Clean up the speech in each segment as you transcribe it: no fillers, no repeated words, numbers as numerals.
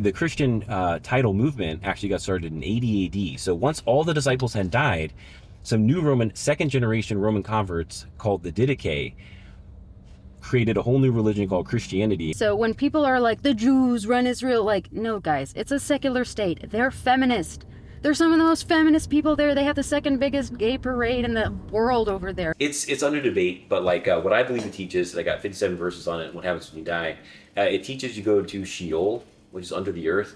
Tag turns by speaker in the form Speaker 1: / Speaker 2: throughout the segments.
Speaker 1: The Christian title movement actually got started in 80 AD. So once all the disciples had died, some new second generation Roman converts called the Didache created a whole new religion called Christianity.
Speaker 2: So when people are like, the Jews run Israel, like, no, guys, it's a secular state. They're feminist. They're some of the most feminist people there. They have the second biggest gay parade in the world over there.
Speaker 1: It's under debate, but like what I believe it teaches, I got 57 verses on it, what happens when you die. It teaches you go to Sheol, which is under the earth,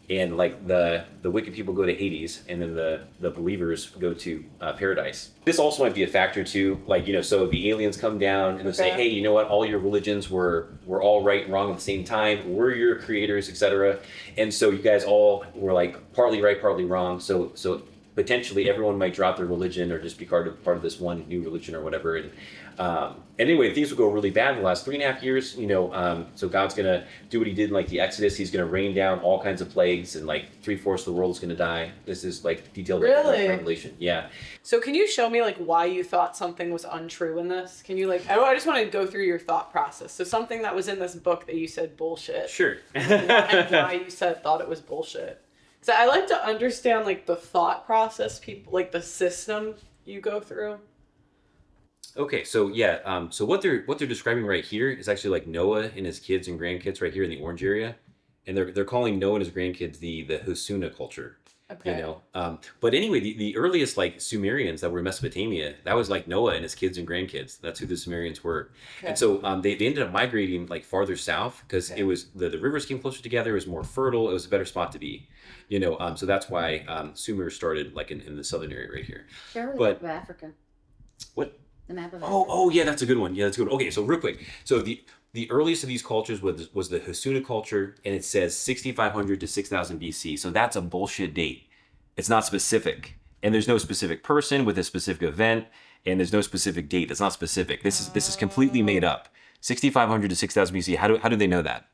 Speaker 1: and like the wicked people go to Hades, and then the believers go to paradise. This also might be a factor too, like, you know, so the aliens come down and they'll say, hey, you know what, all your religions were all right and wrong at the same time, we're your creators, etc. And so you guys all were like partly right, partly wrong, so potentially everyone might drop their religion or just be part of this one new religion or whatever. And anyway, things will go really bad in the last 3.5 years, you know, so God's going to do what he did in like the Exodus. He's going to rain down all kinds of plagues, and like 3/4 of the world is going to die. This is like detailed revelation. Yeah.
Speaker 3: So can you show me like why you thought something was untrue in this? Can you like, I just want to go through your thought process. So something that was in this book that you said bullshit.
Speaker 1: Sure.
Speaker 3: And why you thought it was bullshit. So I like to understand like the thought process, people, like the system you go through.
Speaker 1: Okay, so yeah, so what they're describing right here is actually like Noah and his kids and grandkids right here in the orange area, and they're calling Noah and his grandkids the Hasuna culture.
Speaker 3: Okay.
Speaker 1: You know, but anyway, the earliest like Sumerians that were in Mesopotamia, that was like Noah and his kids and grandkids. That's who the Sumerians were. Okay. And so they ended up migrating like farther south because it was the rivers came closer together. It was more fertile. It was a better spot to be. You know, so that's why Sumer started like in the southern area right here.
Speaker 2: Share the map of Africa.
Speaker 1: What?
Speaker 2: The map of Africa.
Speaker 1: Oh yeah, that's a good one. Yeah, that's a good one. Okay, so real quick, so the earliest of these cultures was the Hasuna culture, and it says 6,500 to 6,000 BC. So that's a bullshit date. It's not specific, and there's no specific person with a specific event, and there's no specific date. That's not specific. This is completely made up. 6,500 to 6,000 BC. How do they know that?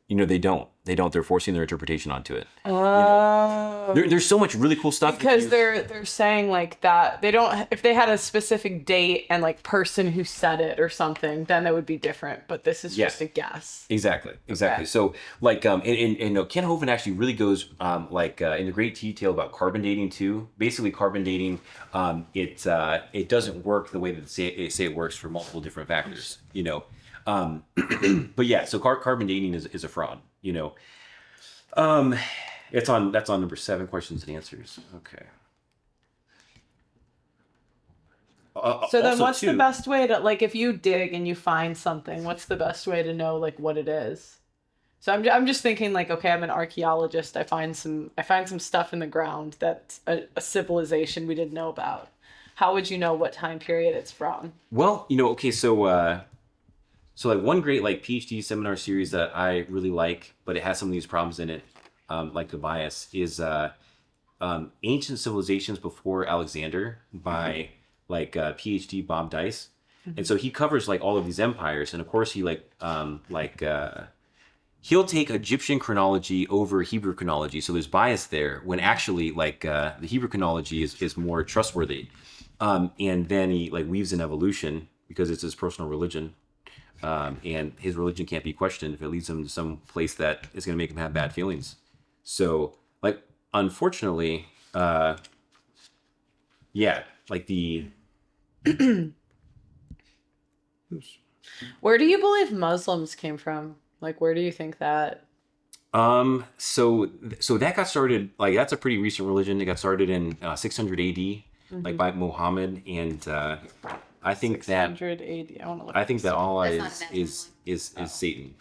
Speaker 1: You know, they don't. They're forcing their interpretation onto it.
Speaker 3: Oh.
Speaker 1: You know? There's so much really cool stuff.
Speaker 3: Because they're saying like that they don't, if they had a specific date and like person who said it or something, then it would be different. But this is just a guess.
Speaker 1: Exactly. Okay. So like and Ken Hovind actually really goes into great detail about carbon dating too. Basically, carbon dating it doesn't work the way that they say it works for multiple different factors. You know. But yeah, so carbon dating is a fraud, you know. That's on number 7, questions and answers. Okay.
Speaker 3: So then what's the best way to, like, if you dig and you find something, what's the best way to know like what it is? So I'm just thinking like, okay, I'm an archaeologist. I find some stuff in the ground that's a civilization we didn't know about. How would you know what time period it's from?
Speaker 1: Well, you know, okay, so like one great like PhD seminar series that I really like, but it has some of these problems in it, like the bias, is Ancient Civilizations Before Alexander by like PhD Bob Dice. Mm-hmm. And so he covers like all of these empires, and of course he he'll take Egyptian chronology over Hebrew chronology. So there's bias there when actually like the Hebrew chronology is more trustworthy. And then he like weaves in evolution because it's his personal religion. And his religion can't be questioned if it leads him to some place that is going to make him have bad feelings. So, like, unfortunately, like the...
Speaker 3: Where do you believe Muslims came from? Like, where do you think that?
Speaker 1: So that got started, like, that's a pretty recent religion. It got started in 600 AD, like by Muhammad, and... I think that
Speaker 3: 680.
Speaker 1: I think that Allah is Satan.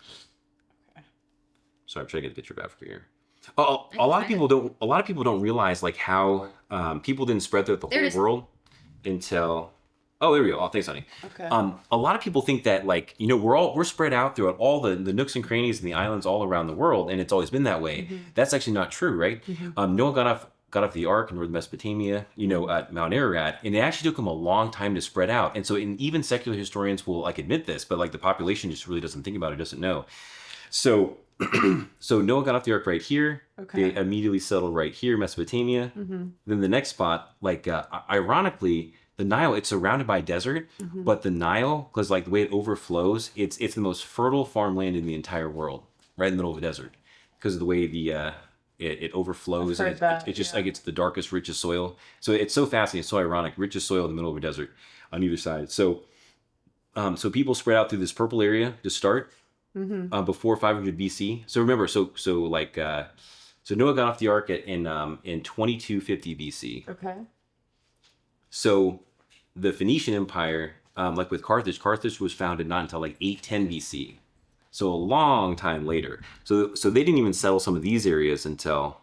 Speaker 1: Okay. Sorry, I'm trying to get a picture of Africa here. A lot of people don't realize like how people didn't spread throughout the whole world until. Oh, there we go. Oh, thanks, honey.
Speaker 3: Okay.
Speaker 1: A lot of people think that like, you know, we're spread out throughout all the nooks and crannies and the islands all around the world, and it's always been that way. Mm-hmm. That's actually not true, right? Mm-hmm. Noah got off the ark in northern Mesopotamia, you know, at Mount Ararat, and it actually took them a long time to spread out. And so, even secular historians will like admit this, but like the population just really doesn't think about it, doesn't know. So, so Noah got off the ark right here. Okay. They immediately settled right here, Mesopotamia. Mm-hmm. Then the next spot, like ironically, the Nile, it's surrounded by desert, mm-hmm. but the Nile, because like the way it overflows, it's the most fertile farmland in the entire world, right in the middle of a desert. because of the way it overflows.
Speaker 3: I've heard that,
Speaker 1: it just
Speaker 3: yeah.
Speaker 1: like it's the darkest, richest soil. So it's so fascinating. It's so ironic. Richest soil in the middle of a desert on either side. So people spread out through this purple area to start before 500 BC. So remember, so Noah got off the ark in 2250 BC.
Speaker 3: Okay.
Speaker 1: So the Phoenician Empire, like with Carthage was founded not until like 810 BC. So a long time later. So they didn't even settle some of these areas until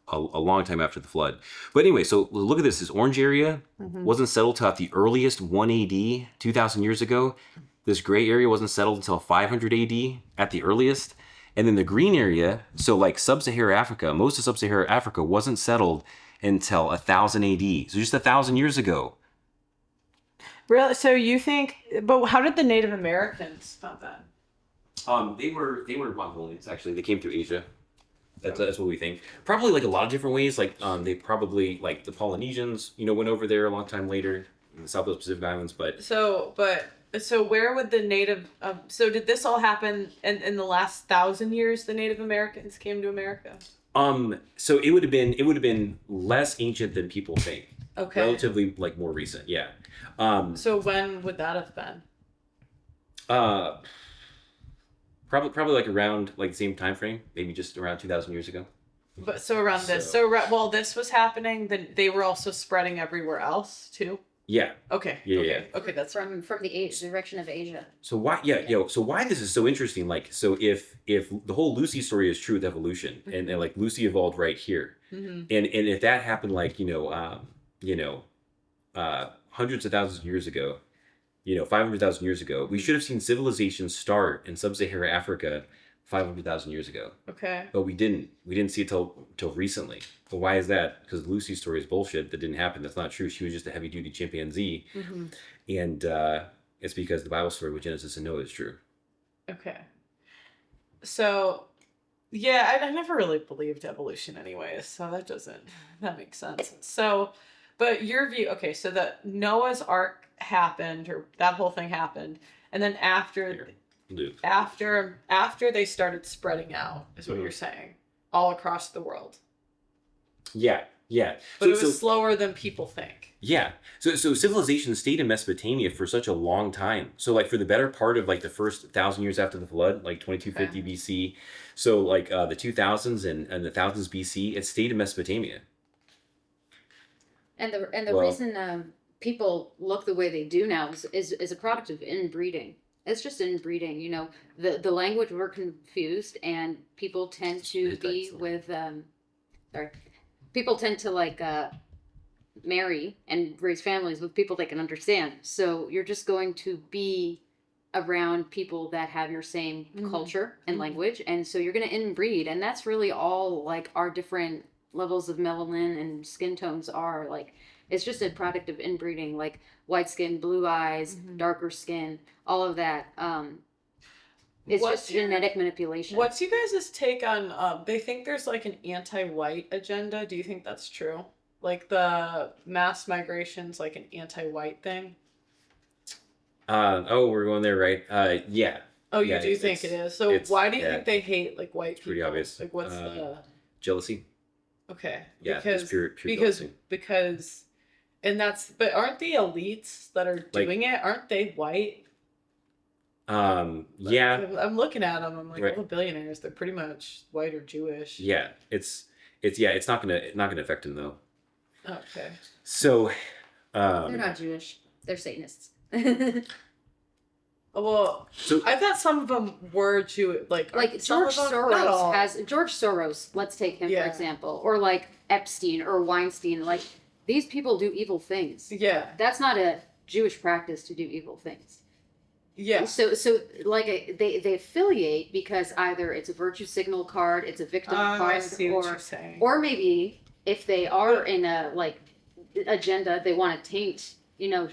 Speaker 1: a long time after the flood. But anyway, so look at this. This orange area wasn't settled till at the earliest 1 AD, 2,000 years ago. This gray area wasn't settled until 500 AD at the earliest. And then the green area, so like sub-Saharan Africa, most of sub-Saharan Africa wasn't settled until 1000 AD. So just 1,000 years ago.
Speaker 3: Really? So you think, but how did the Native Americans found that?
Speaker 1: They were Mongolians, actually. They came through Asia. That's what we think. Probably like a lot of different ways. Like they probably, like the Polynesians, went over there a long time later in the Southwest Pacific Islands.
Speaker 3: So where would the Native? So did this all happen in the last 1,000 years? The Native Americans came to America.
Speaker 1: So it would have been less ancient than people think.
Speaker 3: Okay.
Speaker 1: Relatively like more recent, yeah.
Speaker 3: So when would that have been?
Speaker 1: Probably like around like the same time frame, maybe just around 2,000 years ago.
Speaker 3: But so around this. So while this was happening, then they were also spreading everywhere else too.
Speaker 1: Yeah.
Speaker 3: Okay.
Speaker 1: Yeah.
Speaker 3: Okay.
Speaker 1: Yeah.
Speaker 3: Okay. That's
Speaker 2: From the direction of Asia.
Speaker 1: So why? Yeah. So why this is so interesting? Like, so if the whole Lucy story is true with evolution, and like Lucy evolved right here, and if that happened like hundreds of thousands of years ago, 500,000 years ago, we should have seen civilization start in sub-Saharan Africa 500,000 years ago.
Speaker 3: okay.
Speaker 1: But we didn't. We didn't see it till recently. But why is that? Because Lucy's story is bullshit. That didn't happen. That's not true. She was just a heavy-duty chimpanzee. And it's because the Bible story with Genesis and Noah is true.
Speaker 3: Okay. So, yeah, I never really believed evolution anyways, so that makes sense. So, but your view, okay, so that Noah's Ark happened, or that whole thing happened, and then after they started spreading out, is what you're saying, all across the world.
Speaker 1: Yeah.
Speaker 3: But it was slower than people think.
Speaker 1: Yeah. So civilization stayed in Mesopotamia for such a long time. So like for the better part of like the first 1,000 years after the flood, like 2250 BC. So like the 2000s and the thousands BC, it stayed in Mesopotamia.
Speaker 2: And the reason people look the way they do now is a product of inbreeding. It's just inbreeding. The language, we're confused, and people tend to be with people tend to like marry and raise families with people they can understand. So you're just going to be around people that have your same culture and language, and so you're going to inbreed, and that's really all like our different levels of melanin and skin tones are like. It's just a product of inbreeding, like white skin, blue eyes, darker skin, all of that. It's just genetic manipulation.
Speaker 3: What's you guys' take on, they think there's like an anti-white agenda. Do you think that's true? Like the mass migration's like an anti-white thing?
Speaker 1: We're going there, right? Yeah.
Speaker 3: Oh, you do think it is? So why do you think they hate like white people?
Speaker 1: Pretty obvious.
Speaker 3: Like what's the...
Speaker 1: Jealousy.
Speaker 3: Okay.
Speaker 1: Yeah,
Speaker 3: because
Speaker 1: pure jealousy.
Speaker 3: And but aren't the elites that are doing it, aren't they white?
Speaker 1: Yeah.
Speaker 3: I'm looking at them. I'm like,
Speaker 1: right.
Speaker 3: All the billionaires, they're pretty much white or Jewish.
Speaker 1: Yeah, it's not gonna affect them though.
Speaker 3: Okay.
Speaker 1: So,
Speaker 2: they're not Jewish. They're Satanists.
Speaker 3: Well, so I thought some of them were Jewish, like
Speaker 2: George Soros. Let's take him for example, or like Epstein or Weinstein. Like these people do evil things.
Speaker 3: Yeah,
Speaker 2: that's not a Jewish practice to do evil things.
Speaker 3: Yeah.
Speaker 2: So like they affiliate because either it's a virtue signal card, it's a victim card,
Speaker 3: I see what you're saying.
Speaker 2: Or maybe if they are in a like agenda, they want to taint.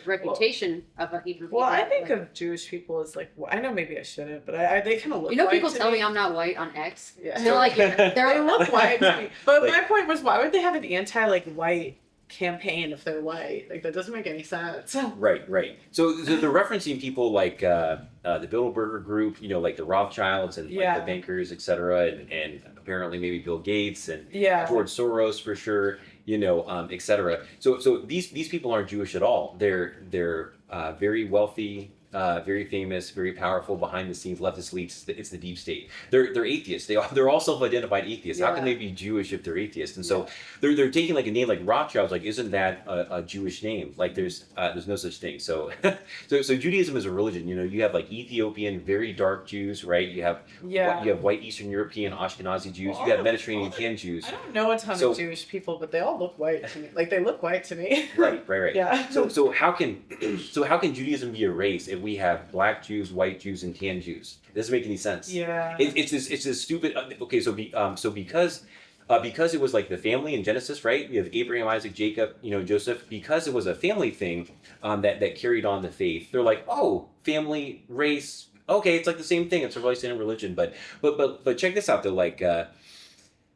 Speaker 2: Reputation of a Hebrew people.
Speaker 3: Well, I think of Jewish people as like, I know maybe I shouldn't, but they kind of look.
Speaker 2: People tell me I'm not white on X.
Speaker 3: Yeah.
Speaker 2: They're like,
Speaker 3: they look white to me. But like, my point was, why would they have an anti like white campaign if they're white. Like, that doesn't make any sense.
Speaker 1: Right. So they're referencing people like the Bilderberger Group, like the Rothschilds and like the bankers, etc., and apparently maybe Bill Gates and George Soros for sure, etc. So these people aren't Jewish at all. They're very wealthy. Very famous, very powerful, behind the scenes leftist elites. It's the deep state. They're atheists. They're all self-identified atheists. How can they be Jewish if they're atheists? And so they're taking like a name like Rothschild's. Like, isn't that a Jewish name? Like, there's no such thing. So so Judaism is a religion. You have like Ethiopian, very dark Jews, right? You have white Eastern European Ashkenazi Jews. You have Mediterranean tan Jews.
Speaker 3: I don't know a ton of Jewish people, but they all look white to me. Like, they look white to me.
Speaker 1: Right.
Speaker 3: Yeah.
Speaker 1: So how can Judaism be a race if we have black Jews, white Jews, and tan Jews? It doesn't make any sense.
Speaker 3: Yeah.
Speaker 1: It's this stupid. Okay, so because it was like the family in Genesis, right? We have Abraham, Isaac, Jacob, Joseph. Because it was a family thing that carried on the faith. They're like, oh, family, race. Okay, it's like the same thing. It's a really same religion. But check this out though. Like,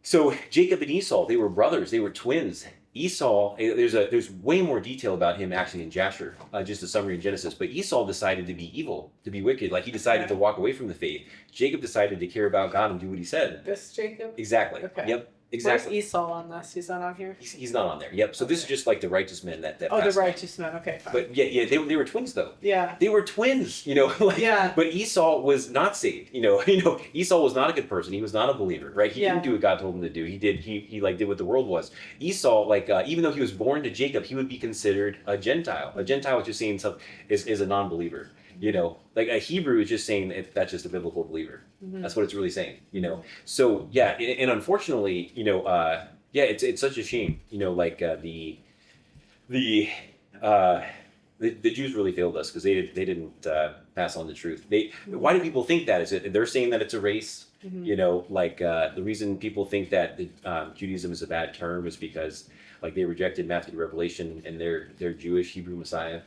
Speaker 1: so Jacob and Esau, they were brothers. They were twins. Esau, there's way more detail about him actually in Jasher, just a summary in Genesis. But Esau decided to be evil, to be wicked. Like, he decided to walk away from the faith. Jacob decided to care about God and do what he said.
Speaker 3: This Jacob?
Speaker 1: Exactly.
Speaker 3: Okay.
Speaker 1: Yep. Exactly.
Speaker 3: Where's Esau on this? He's not on here?
Speaker 1: He's not on there. Yep. So this is just like the righteous men that
Speaker 3: Oh, the righteous men. Okay, fine.
Speaker 1: But yeah, they were twins though.
Speaker 3: Yeah.
Speaker 1: They were twins, But Esau was not saved. Esau was not a good person. He was not a believer, right? He didn't do what God told him to do. He did what the world was. Esau, even though he was born to Jacob, he would be considered a Gentile. A Gentile is just saying is a non-believer. Like a Hebrew is just saying that's just a biblical believer. Mm-hmm. That's what it's really saying. So yeah, and unfortunately, it's such a shame. The Jews really failed us because they didn't pass on the truth. Why do people think that? Is it they're saying that it's a race? Mm-hmm. The reason people think that Judaism is a bad term is because they rejected Matthew the Revelation and their Jewish Hebrew Messiah,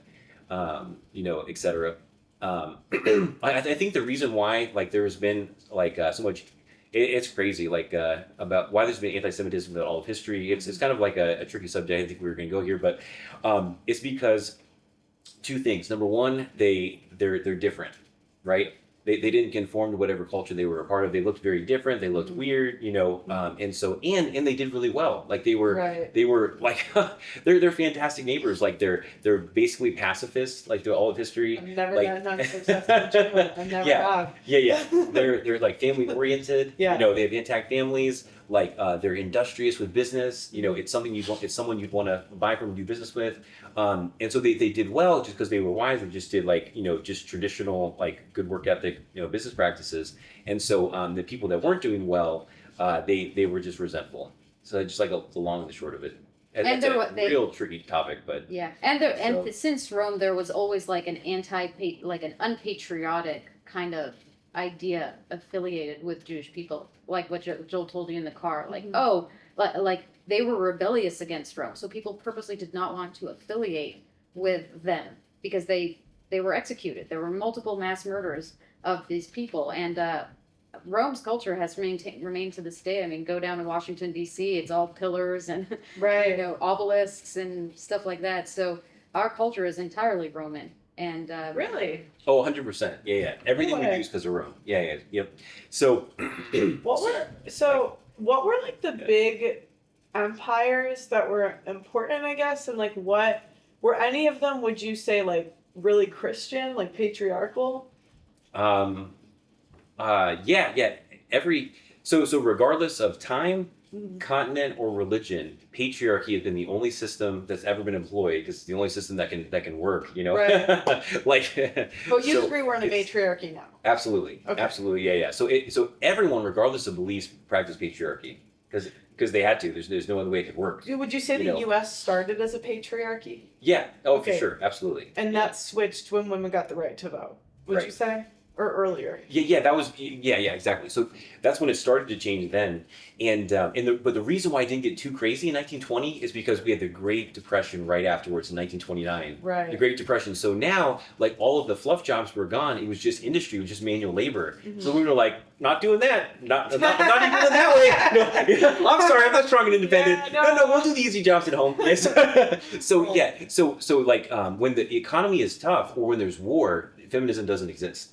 Speaker 1: etc. I think the reason why there has been so much, it's crazy about why there's been anti-Semitism in all of history. It's kind of like a tricky subject. I didn't think we were going to go here, but it's because two things. Number one, they're different, right? They didn't conform to whatever culture they were a part of. They looked very different. They looked weird, and so and they did really well. They were they're fantastic neighbors. They're basically pacifists through all of history.
Speaker 3: I've never done successful. I've never have.
Speaker 1: Yeah. They're family oriented.
Speaker 3: Yeah.
Speaker 1: They have intact families. They're industrious with business. It's something it's someone you'd want to buy from and do business with. And so they did well just because they were wise and just did just traditional good work ethic business practices. And so the people that weren't doing well, they were just resentful. So just the long and the short of it. And it's a real tricky topic, but
Speaker 2: yeah. And since Rome, there was always an unpatriotic kind of idea affiliated with Jewish people, like what Joel told you in the car, they were rebellious against Rome, so people purposely did not want to affiliate with them because they were executed. There were multiple mass murders of these people, and Rome's culture has remained to this day. I mean, go down to Washington D.C., it's all pillars and obelisks and stuff like that. So our culture is entirely Roman. And
Speaker 3: really?
Speaker 1: Oh, 100%. Yeah. Everything we use because of Rome. Yeah. Yep. So
Speaker 3: what were the big empires that were important, I guess, and what were any of them, would you say, really Christian, patriarchal?
Speaker 1: Yeah. So regardless of time, continent, or religion, patriarchy has been the only system that's ever been employed because it's the only system that can work.
Speaker 3: Right. But you agree we're in a matriarchy now?
Speaker 1: Absolutely. Okay. Absolutely. Yeah. So everyone, regardless of beliefs, practice patriarchy because they had to. There's no other way it could work.
Speaker 3: Would you say the U.S. started as a patriarchy?
Speaker 1: Yeah. Oh, okay. For sure. Absolutely.
Speaker 3: And that switched when women got the right to vote. Would you say? Or earlier.
Speaker 1: Yeah, that was exactly. So that's when it started to change then, but the reason why it didn't get too crazy in 1920 is because we had the Great Depression right afterwards in 1929.
Speaker 3: Right.
Speaker 1: The Great Depression. So now, like all of the fluff jobs were gone. It was just industry, it was just manual labor. So we were like, not doing that. Not even in that way. No, I'm sorry, I'm not strong and independent.
Speaker 3: Yeah,
Speaker 1: no, we'll do the easy jobs at home. Yes. So like when the economy is tough or when there's war, feminism doesn't exist.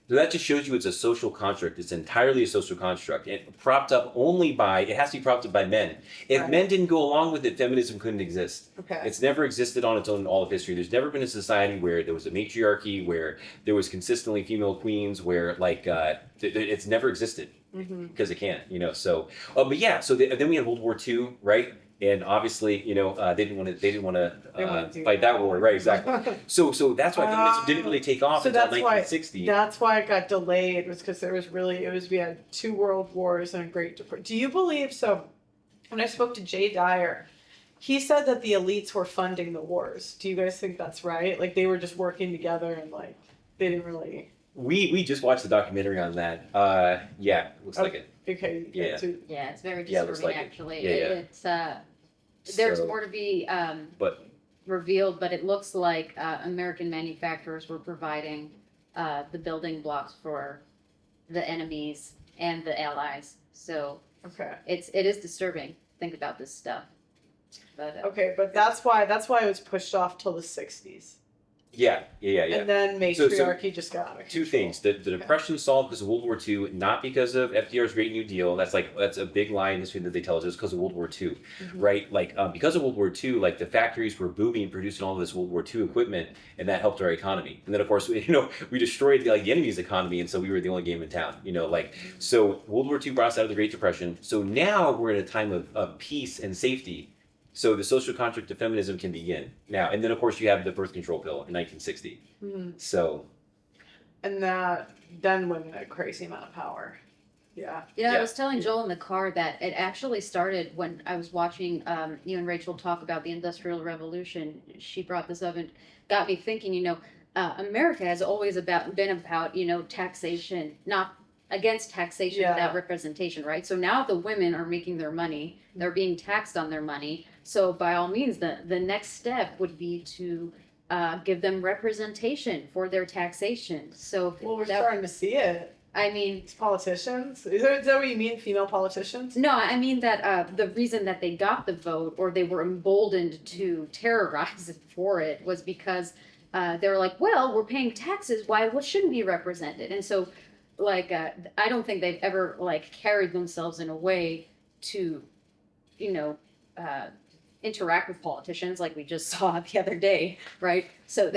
Speaker 1: So that just shows you it's a social construct. It's entirely a social construct. And it has to be propped up by men. If men didn't go along with it, feminism couldn't exist.
Speaker 3: Okay.
Speaker 1: It's never existed on its own in all of history. There's never been a society where there was a matriarchy, where there was consistently female queens, where it's never existed because it can't, So, then we had World War II, right? And obviously, they didn't want to fight that war, right? Exactly. So that's why feminism didn't really take off until 1960.
Speaker 3: That's why it got delayed, was because we had 2 world wars and a Great Depression. Do you believe so? When I spoke to Jay Dyer, he said that the elites were funding the wars. Do you guys think that's right? Like they were just working together and like they didn't really.
Speaker 1: We just watched the documentary on that. Looks like it.
Speaker 3: Okay.
Speaker 1: Yeah.
Speaker 2: It's very disturbing actually. It's there's more to be revealed, but it looks like American manufacturers were providing the building blocks for the enemies and the allies. So it is disturbing. Think about this stuff. But
Speaker 3: but that's why it was pushed off till the 60s.
Speaker 1: Yeah.
Speaker 3: And then matriarchy just got out of control.
Speaker 1: 2 things. The Depression solved because of World War II, not because of FDR's Great New Deal. That's a big lie in history that they tell us. It's because of World War II, right? Like because of World War II, like the factories were booming, producing all of this World War II equipment, and that helped our economy. And then of course, we destroyed the enemy's economy, and so we were the only game in town. So World War II brought us out of the Great Depression. So now we're in a time of peace and safety. So the social contract of feminism can begin now. And then, of course, you have the birth control pill in 1960. So.
Speaker 3: And that then women had a crazy amount of power. Yeah.
Speaker 2: I was telling Joel in the car that it actually started when I was watching you and Rachel talk about the Industrial Revolution. She brought this up and got me thinking, America has always been about, taxation, not against taxation without representation, right? So now the women are making their money, they're being taxed on their money. So by all means, the next step would be to give them representation for their taxation. So
Speaker 3: we're starting to see it.
Speaker 2: I mean,
Speaker 3: it's politicians. Is that what you mean, female politicians?
Speaker 2: No, I mean that the reason that they got the vote or they were emboldened to terrorize it for it was because they were like, well, we're paying taxes. What shouldn't be represented? And so I don't think they've ever carried themselves in a way to, interact with politicians like we just saw the other day, right? So,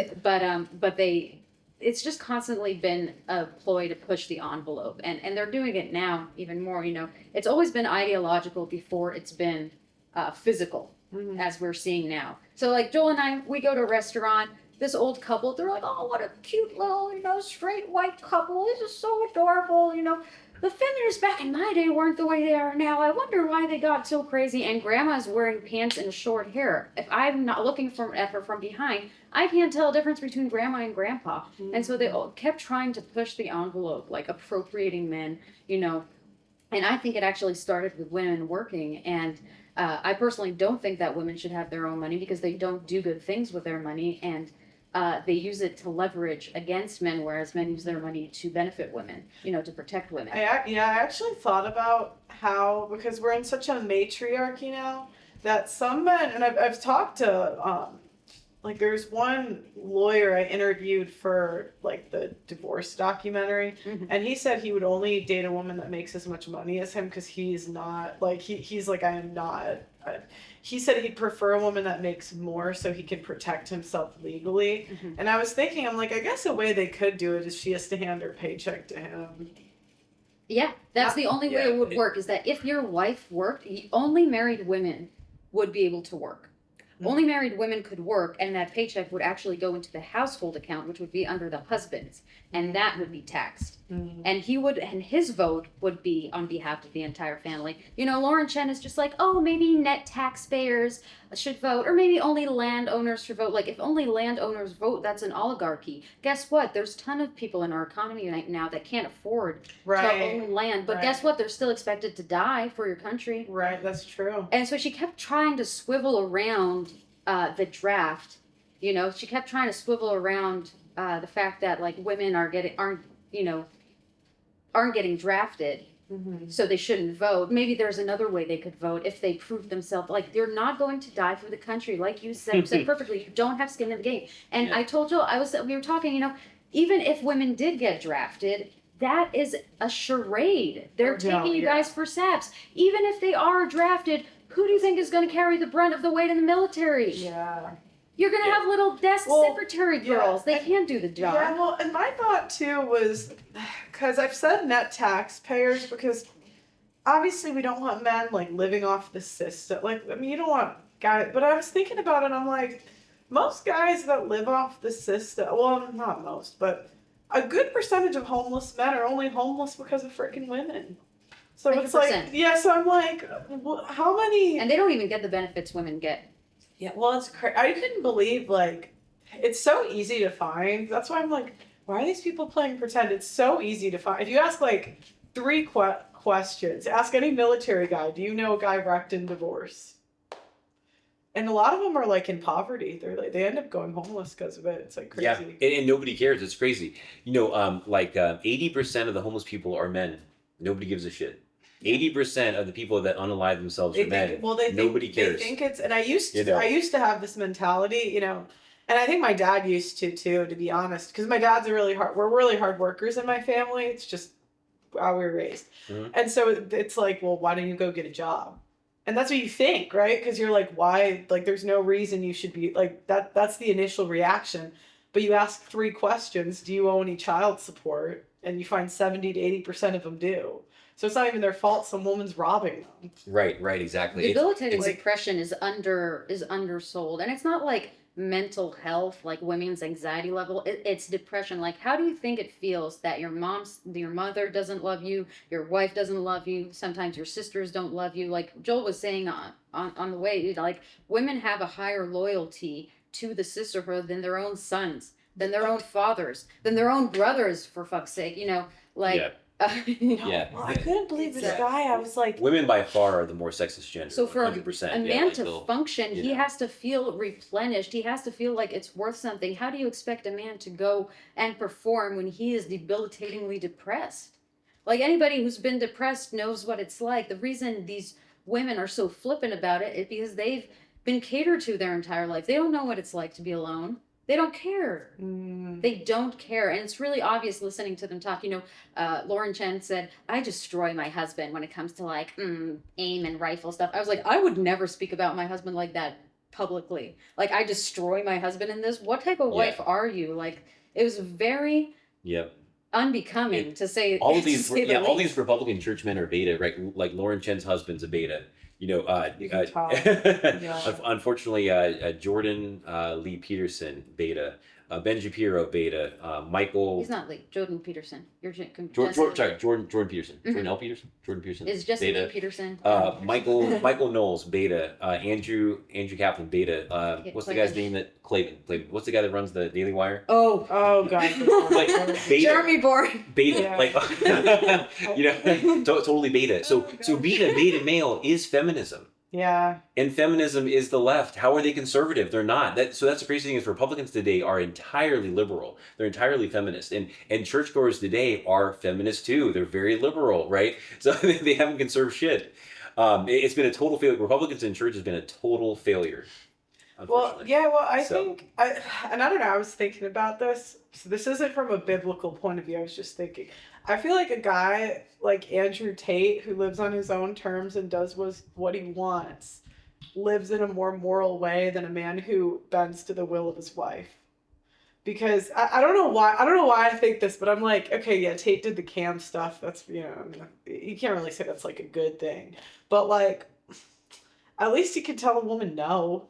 Speaker 2: it's just constantly been a ploy to push the envelope, and they're doing it now even more. It's always been ideological before it's been physical, as we're seeing now. So, like Joel and I, we go to a restaurant. This old couple, they're like, oh, what a cute little, straight white couple. This is so adorable, The feminists back in my day weren't the way they are now. I wonder why they got so crazy. And grandma's wearing pants and short hair. If I'm not looking at her from behind, I can't tell the difference between grandma and grandpa. And so they all kept trying to push the envelope, appropriating men, And I think it actually started with women working. And I personally don't think that women should have their own money because they don't do good things with their money. And they use it to leverage against men, whereas men use their money to benefit women, to protect women.
Speaker 3: I actually thought about how, because we're in such a matriarchy now, that some men, and I've talked to, there's one lawyer I interviewed for, the divorce documentary, and he said he would only date a woman that makes as much money as him because he's not, he's like, I am not. He said he'd prefer a woman that makes more so he can protect himself legally. And I was thinking, I'm like, I guess a way they could do it is she has to hand her paycheck to him.
Speaker 2: Yeah, that's the only way it would work, is that if your wife worked, only married women would be able to work. Only married women could work, and that paycheck would actually go into the household account, which would be under the husband's, and that would be taxed. And his vote would be on behalf of the entire family. Lauren Chen is just like, oh, maybe net taxpayers should vote, or maybe only landowners should vote. Like, if only landowners vote, that's an oligarchy. Guess what? There's a ton of people in our economy right now that can't afford to own land, but guess what? They're still expected to die for your country.
Speaker 3: Right, that's true.
Speaker 2: And so she kept trying to swivel around the draft. She kept trying to swivel around the fact that like women aren't getting drafted, so they shouldn't vote. Maybe there's another way they could vote if they prove themselves. Like, they're not going to die for the country, like you said perfectly. You don't have skin in the game. And I told Jill, we were talking. Even if women did get drafted, that is a charade. They're taking you guys for saps. Even if they are drafted, who do you think is going to carry the brunt of the weight in the military?
Speaker 3: Yeah.
Speaker 2: You're going to have little desk secretary girls. They can't do the job.
Speaker 3: Yeah, well, and my thought, too, was, because I've said net taxpayers, because obviously we don't want men, like, living off the system. Like, I mean, you don't want guys, but I was thinking about it, and I'm like, most guys that live off the system, well, not most, but a good percentage of homeless men are only homeless because of freaking women. So 100%. It's like, so I'm like, how many?
Speaker 2: And they don't even get the benefits women get.
Speaker 3: Yeah, well, it's crazy. I didn't believe, like, it's so easy to find. That's why I'm like, why are these people playing pretend? It's so easy to find. If you ask, like, 3 questions, ask any military guy, do you know a guy wrecked in divorce? And a lot of them are, like, in poverty. They end up going homeless because of it. It's, like, crazy.
Speaker 1: Yeah, and nobody cares. It's crazy. 80% of the homeless people are men. Nobody gives a shit. 80% of the people that unalive themselves are men. Nobody cares.
Speaker 3: They think it's, and I used to have this mentality, and I think my dad used to too, to be honest, because my dad's we're really hard workers in my family. It's just how we were raised. And so it's like, well, why don't you go get a job? And that's what you think, right? Because you're like, why? Like, there's no reason you should be like that. That's the initial reaction. But you ask 3 questions. Do you owe any child support? And you find 70 to 80% of them do. So it's not even their fault some woman's robbing them.
Speaker 1: Right, exactly.
Speaker 2: Debilitating depression is undersold. And it's not like mental health, like women's anxiety level. It's depression. Like, how do you think it feels that your mother doesn't love you, your wife doesn't love you, sometimes your sisters don't love you? Like Joel was saying on the way, like, women have a higher loyalty to the sisterhood than their own sons, than their own fathers, than their own brothers, for fuck's sake.
Speaker 3: Well, I couldn't believe this guy. I was like,
Speaker 1: women by far are the more sexist gender.
Speaker 2: So for
Speaker 1: 100%,
Speaker 2: a man to function, he has to feel replenished. He has to feel like it's worth something. How do you expect a man to go and perform when he is debilitatingly depressed? Like, anybody who's been depressed knows what it's like. The reason these women are so flippant about it is because they've been catered to their entire life. They don't know what it's like to be alone. They don't care. They don't care. And it's really obvious listening to them talk. Lauren Chen said, I destroy my husband when it comes to like aim and rifle stuff. I was like, I would never speak about my husband like that publicly. Like, I destroy my husband in this. What type of wife are you? Like, it was very unbecoming to say.
Speaker 1: All of these, all these Republican churchmen are beta, right? Like Lauren Chen's husband's a beta. Unfortunately, Jordan Lee Peterson, beta. Ben Shapiro, beta. Michael.
Speaker 2: He's not Lee. Jordan Peterson.
Speaker 1: Jordan Peterson. Jordan L. Peterson. Jordan Peterson.
Speaker 2: Is Jesse Lee Peterson.
Speaker 1: Michael Knowles, beta. Andrew Kaplan, beta. What's the guy's name that Clavin? What's the guy that runs the Daily Wire?
Speaker 3: Oh God.
Speaker 1: Beta.
Speaker 2: Jeremy Boring.
Speaker 1: Beta, totally beta. So beta male is feminism.
Speaker 3: Yeah.
Speaker 1: And feminism is the left. How are they conservative? They're not. So that's the crazy thing is Republicans today are entirely liberal. They're entirely feminist. And churchgoers today are feminist too. They're very liberal, right? So they haven't conserved shit. It's been a total failure. Republicans in church has been a total failure.
Speaker 3: Well, I think, I don't know, I was thinking about this. So this isn't from a biblical point of view. I was just thinking, I feel like a guy like Andrew Tate, who lives on his own terms and does what he wants, lives in a more moral way than a man who bends to the will of his wife. Because I don't know why I think this, but I'm like, okay, yeah, Tate did the cam stuff. That's, you can't really say that's like a good thing. But like, at least he could tell a woman no.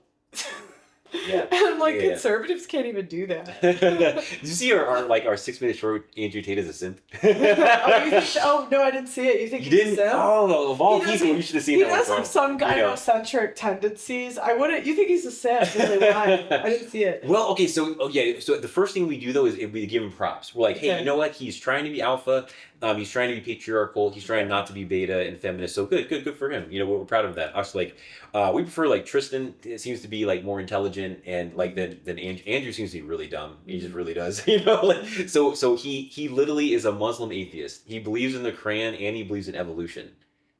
Speaker 1: Yeah.
Speaker 3: And I'm like, conservatives can't even do that.
Speaker 1: Did you see our 6-minute short? Andrew Tate is a simp.
Speaker 3: Oh no, I didn't see it. You think
Speaker 1: You
Speaker 3: he's
Speaker 1: didn't?
Speaker 3: a simp?
Speaker 1: Oh, of all people, you should have seen
Speaker 3: He
Speaker 1: that.
Speaker 3: does have some gynocentric tendencies. I wouldn't. You think he's a simp? Really? Why? I didn't see it.
Speaker 1: Well, okay, so so the first thing we do though is we give him props. We're like, hey, you know what? He's trying to be alpha. He's trying to be patriarchal. He's trying not to be beta and feminist. So good for him. You know, we're proud of that. Us, like, we prefer like Tristan. It seems to be like more intelligent and like than Andrew. Andrew seems to be really dumb. He just really does. You know, like, so he literally is a Muslim atheist. He believes in the Quran and he believes in evolution,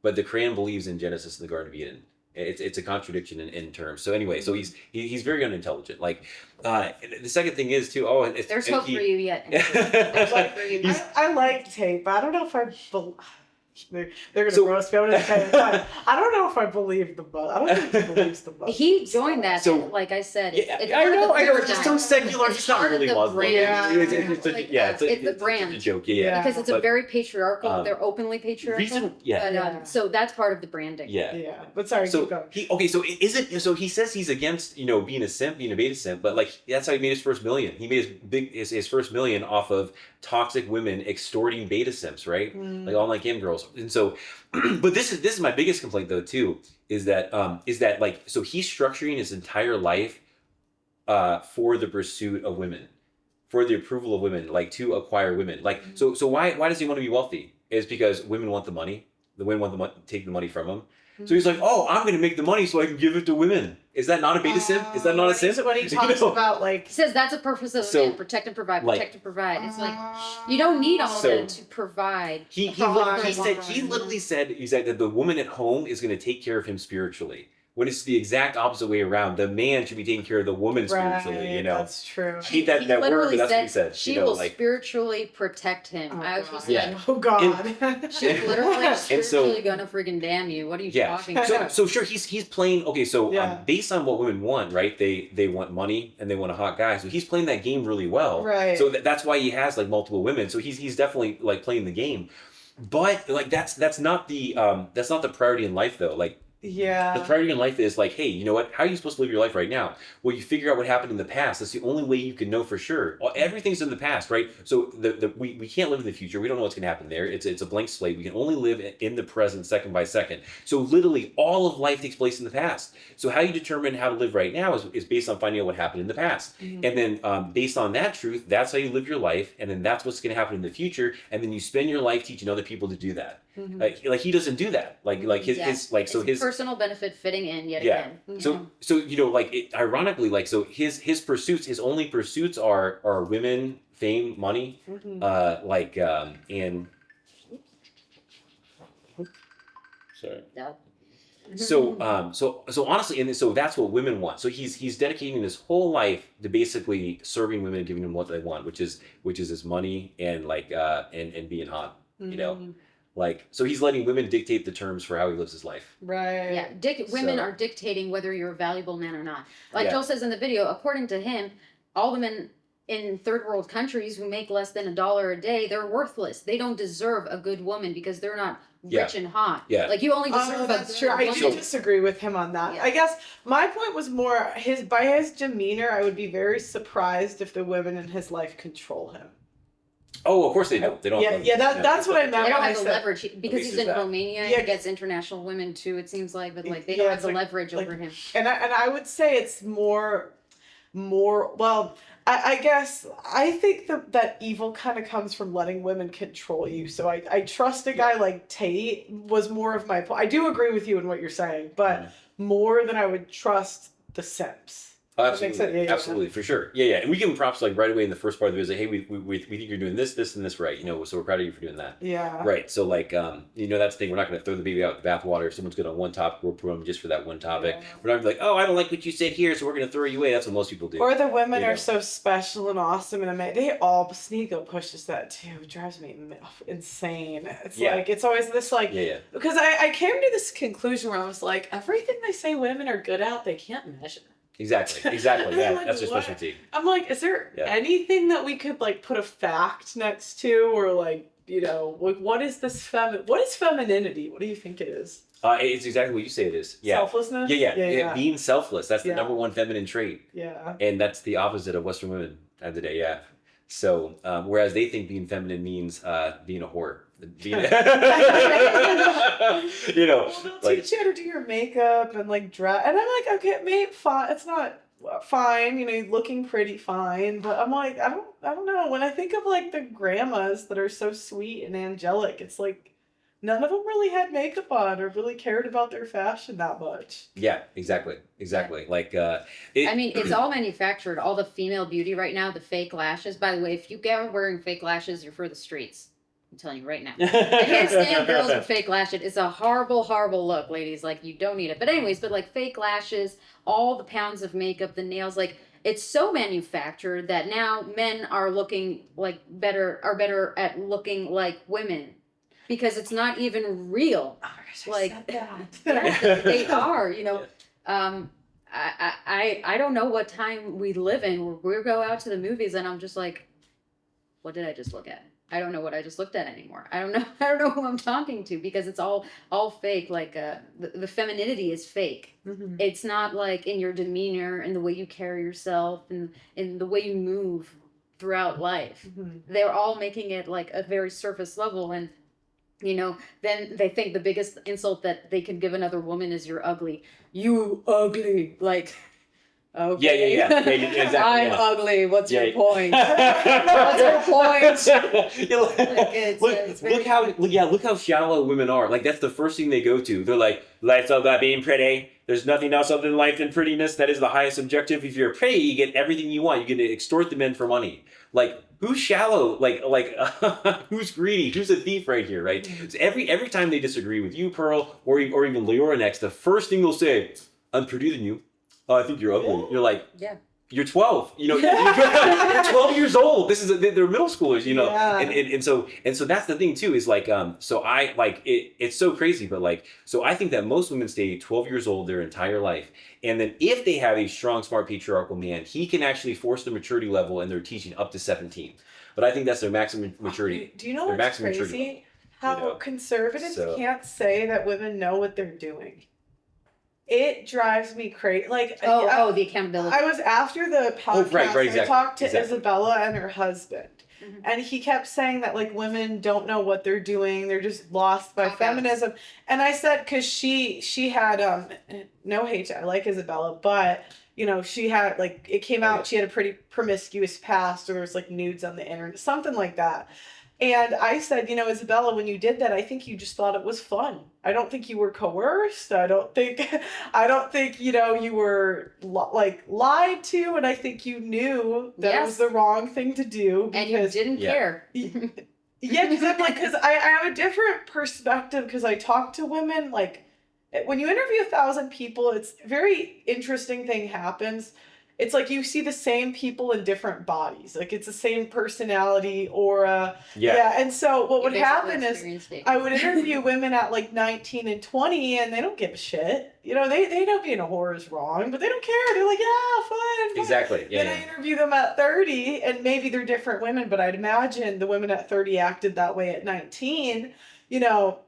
Speaker 1: but the Quran believes in Genesis and the Garden of Eden. It's a contradiction in terms. So anyway, so he's very unintelligent. Like, the second thing is too. Oh,
Speaker 2: there's hope for you yet. There's hope for you.
Speaker 3: I like Tate, but I don't know if they're gonna roast me. I'm gonna say it. I don't know if I believe the buzz. I don't think he believes the buzz.
Speaker 2: He joined that. So, like I said, it's
Speaker 1: I know. It's just so secular. It's not really Muslim. It's
Speaker 2: the brand.
Speaker 1: It's a joke. Yeah.
Speaker 2: Because it's a very patriarchal. They're openly patriarchal. So that's part of the branding.
Speaker 3: Yeah. But sorry.
Speaker 1: So he says he's against being a simp, being a beta simp, but like that's how he made his first million. He made his first million off of toxic women extorting beta simps, right? Like online game girls. And so, but this is my biggest complaint though too, is that like, so he's structuring his entire life for the pursuit of women, for the approval of women, like to acquire women. Like, so why does he want to be wealthy? It's because women want the money. The women want to take the money from him. So he's like, oh, I'm going to make the money so I can give it to women. Is that not a beta simp? Is that not a simp?
Speaker 3: When he talks about like...
Speaker 2: He says that's a purpose of man, protect and provide, protect and provide. It's like, you don't need all of that to provide. He
Speaker 1: literally said that the woman at home is going to take care of him spiritually. When it's the exact opposite way around. The man should be taking care of the woman spiritually, you know.
Speaker 3: That's true.
Speaker 1: I hate that word, but that's what he said.
Speaker 2: She will spiritually protect him.
Speaker 3: Oh,
Speaker 2: I was
Speaker 3: like, oh God.
Speaker 2: She's literally spiritually gonna friggin' damn you. What are you talking about?
Speaker 1: So sure, he's playing, based on what women want, right? They want money and they want a hot guy. So he's playing that game really well.
Speaker 3: Right.
Speaker 1: So that's why he has like multiple women. So he's definitely like playing the game. But like that's not the priority in life though. Like, the priority in life is like, hey, you know what? How are you supposed to live your life right now? Well, you figure out what happened in the past. That's the only way you can know for sure. Everything's in the past, right? So we can't live in the future. We don't know what's going to happen there. It's a blank slate. We can only live in the present, second by second. So literally, all of life takes place in the past. So how you determine how to live right now is based on finding out what happened in the past, and then based on that truth, that's how you live your life, and then that's what's going to happen in the future, and then you spend your life teaching other people to do that. Like he doesn't do that. Like his
Speaker 2: personal benefit fitting in yet again.
Speaker 1: So ironically, like, so his pursuits, his only pursuits are women, fame, money, and sorry.
Speaker 2: No.
Speaker 1: So honestly, and so that's what women want. So he's dedicating his whole life to basically serving women and giving them what they want, which is his money and and being hot, you know. Like, so he's letting women dictate the terms for how he lives his life.
Speaker 3: Right.
Speaker 2: Yeah. Women are dictating whether you're a valuable man or not. Like Joe says in the video, according to him, all the men in third world countries who make less than $1 a day, they're worthless. They don't deserve a good woman because they're not rich and hot. Yeah. Like, you only deserve
Speaker 3: that's true. I do disagree with him on that. Yeah. I guess my point was more by his demeanor, I would be very surprised if the women in his life control him.
Speaker 1: Oh, of course they don't. They don't.
Speaker 3: That's what I meant.
Speaker 2: They don't have the leverage because he's in Romania. He gets international women too. It seems like, but like they don't have the leverage over him.
Speaker 3: And I would say it's more. Well, I guess I think that evil kind of comes from letting women control you. So I trust a guy like Tate was more of my point. I do agree with you in what you're saying, but more than I would trust the simps.
Speaker 1: Oh, absolutely, absolutely, for sure. Yeah. And we give him props like right away in the first part of the video. Hey, we think you're doing this, and this right. You know, so we're proud of you for doing that.
Speaker 3: Yeah.
Speaker 1: Right. So like, you know, that's the thing. We're not going to throw the baby out with the bathwater. If someone's good on one topic, we'll promote them just for that one topic. Yeah. We're not going to be like, oh, I don't like what you said here, so we're going to throw you away. That's what most people do.
Speaker 3: Or the women are so special and awesome and amazing. They all, Sneeko pushes that too. It drives me insane. It's like, it's always this like, because I came to this conclusion where I was like, everything they say women are good at, they can't measure.
Speaker 1: Exactly. Yeah, like, that's their specialty.
Speaker 3: I'm like, is there anything that we could like put a fact next to, or like, you know, like what is this what is femininity? What do you think it is?
Speaker 1: It's exactly what you say it is. Yeah.
Speaker 3: Selflessness?
Speaker 1: Yeah. Being selfless. That's the
Speaker 3: Yeah.
Speaker 1: number one feminine trait.
Speaker 3: Yeah.
Speaker 1: And that's the opposite of Western women of the day. Yeah. So, whereas they think being feminine means being a whore. Being you know,
Speaker 3: well, they'll teach you how to do your makeup and like dress, and I'm like, okay, maybe fine. It's not fine, you know, looking pretty fine, but I'm like, I don't know. When I think of like the grandmas that are so sweet and angelic, it's like none of them really had makeup on or really cared about their fashion that much.
Speaker 1: Yeah, exactly. Like,
Speaker 2: I mean, it's all manufactured. All the female beauty right now, the fake lashes. By the way, if you get wearing fake lashes, you're for the streets. I'm telling you right now. I can't stand girls with fake lashes. It's a horrible, horrible look, ladies. Like, you don't need it. But anyways, like fake lashes, all the pounds of makeup, the nails, like it's so manufactured that now men are looking like better at looking like women because it's not even real.
Speaker 3: Oh my gosh,
Speaker 2: like
Speaker 3: I said
Speaker 2: yeah, they are, you know. I don't know what time we live in where we go out to the movies and I'm just like, what did I just look at? I don't know what I just looked at anymore. I don't know who I'm talking to because it's all fake. Like the femininity is fake. Mm-hmm. It's not like in your demeanor and the way you carry yourself and in the way you move throughout life. Mm-hmm. They're all making it like a very surface level, and you know, then they think the biggest insult that they can give another woman is "you're ugly." You ugly, like. Okay.
Speaker 1: Yeah, exactly.
Speaker 2: I'm ugly. What's your point? What's your point?
Speaker 1: Look how shallow women are. Like that's the first thing they go to. They're like, life's all about being pretty. There's nothing else other than life than prettiness. That is the highest objective. If you're pretty, you get everything you want. You get to extort the men for money. Like who's shallow? Like who's greedy? Who's a thief right here? Right? So every time they disagree with you, Pearl, or even Leora next, the first thing they'll say, "I'm prettier than you." Oh, I think you're ugly. You're like, yeah. You're 12. You know, you're 12 years old. This is they're middle schoolers. You know, yeah. and so that's the thing too. Is like so I like it. It's so crazy, but like so I think that most women stay 12 years old their entire life, and then if they have a strong, smart, patriarchal man, he can actually force the maturity level, and they're teaching up to 17. But I think that's their maximum maturity.
Speaker 3: Do you know what's crazy? How conservatives can't say that women know what they're doing. It drives me crazy. Like
Speaker 2: the accountability.
Speaker 3: I was after the podcast. Right, exactly. I talked to Isabella and her husband, mm-hmm. and he kept saying that like women don't know what they're doing. They're just lost by feminism. And I said because she had no hate to I like Isabella, but you know she had like it came out she had a pretty promiscuous past, or there was like nudes on the internet, something like that. And I said, you know, Isabella, when you did that, I think you just thought it was fun. I don't think you were coerced. I don't think, you know, you were lied to. And I think you knew that it was the wrong thing to do.
Speaker 2: And you didn't care.
Speaker 3: Yeah, because I'm like, because I have a different perspective because I talk to women. Like when you interview 1,000 people, it's a very interesting thing happens. It's like you see the same people in different bodies. Like it's the same personality aura. Yeah. And so what would happen is I would interview women at like 19 and 20 and they don't give a shit. You know, they know being a whore is wrong, but they don't care. They're like, yeah, fun.
Speaker 1: Exactly. Yeah.
Speaker 3: Then I interview them at 30 and maybe they're different women, but I'd imagine the women at 30 acted that way at 19, you know.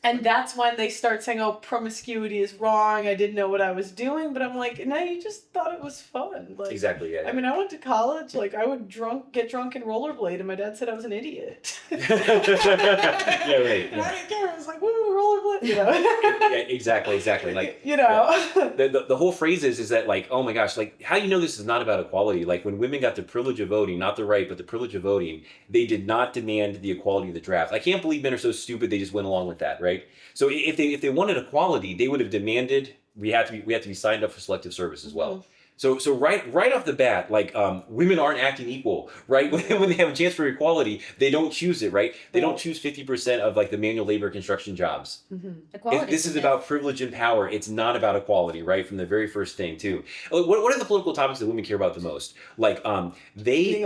Speaker 3: And that's when they start saying, oh, promiscuity is wrong. I didn't know what I was doing. But I'm like, no, you just thought it was fun. Like,
Speaker 1: exactly, yeah.
Speaker 3: I mean, I went to college. Like, I would get drunk and rollerblade. And my dad said I was an idiot.
Speaker 1: Yeah, right.
Speaker 3: And I didn't care. I was like, woo, rollerblade. You know?
Speaker 1: Yeah, exactly. Like,
Speaker 3: you know.
Speaker 1: The whole phrase is that, like, oh, my gosh, like, how do you know this is not about equality? Like, when women got the privilege of voting, not the right, but the privilege of voting, they did not demand the equality of the draft. I can't believe men are so stupid they just went along with that, right? So if they wanted equality, they would have demanded we have to be signed up for selective service as well. Mm-hmm. So right off the bat, like women aren't acting equal, right? When they have a chance for equality, they don't choose it, right? They don't choose 50% of like the manual labor construction jobs. Mm-hmm. This is about privilege and power. It's not about equality, right? From the very first thing too. What are the political topics that women care about the most? Like exactly.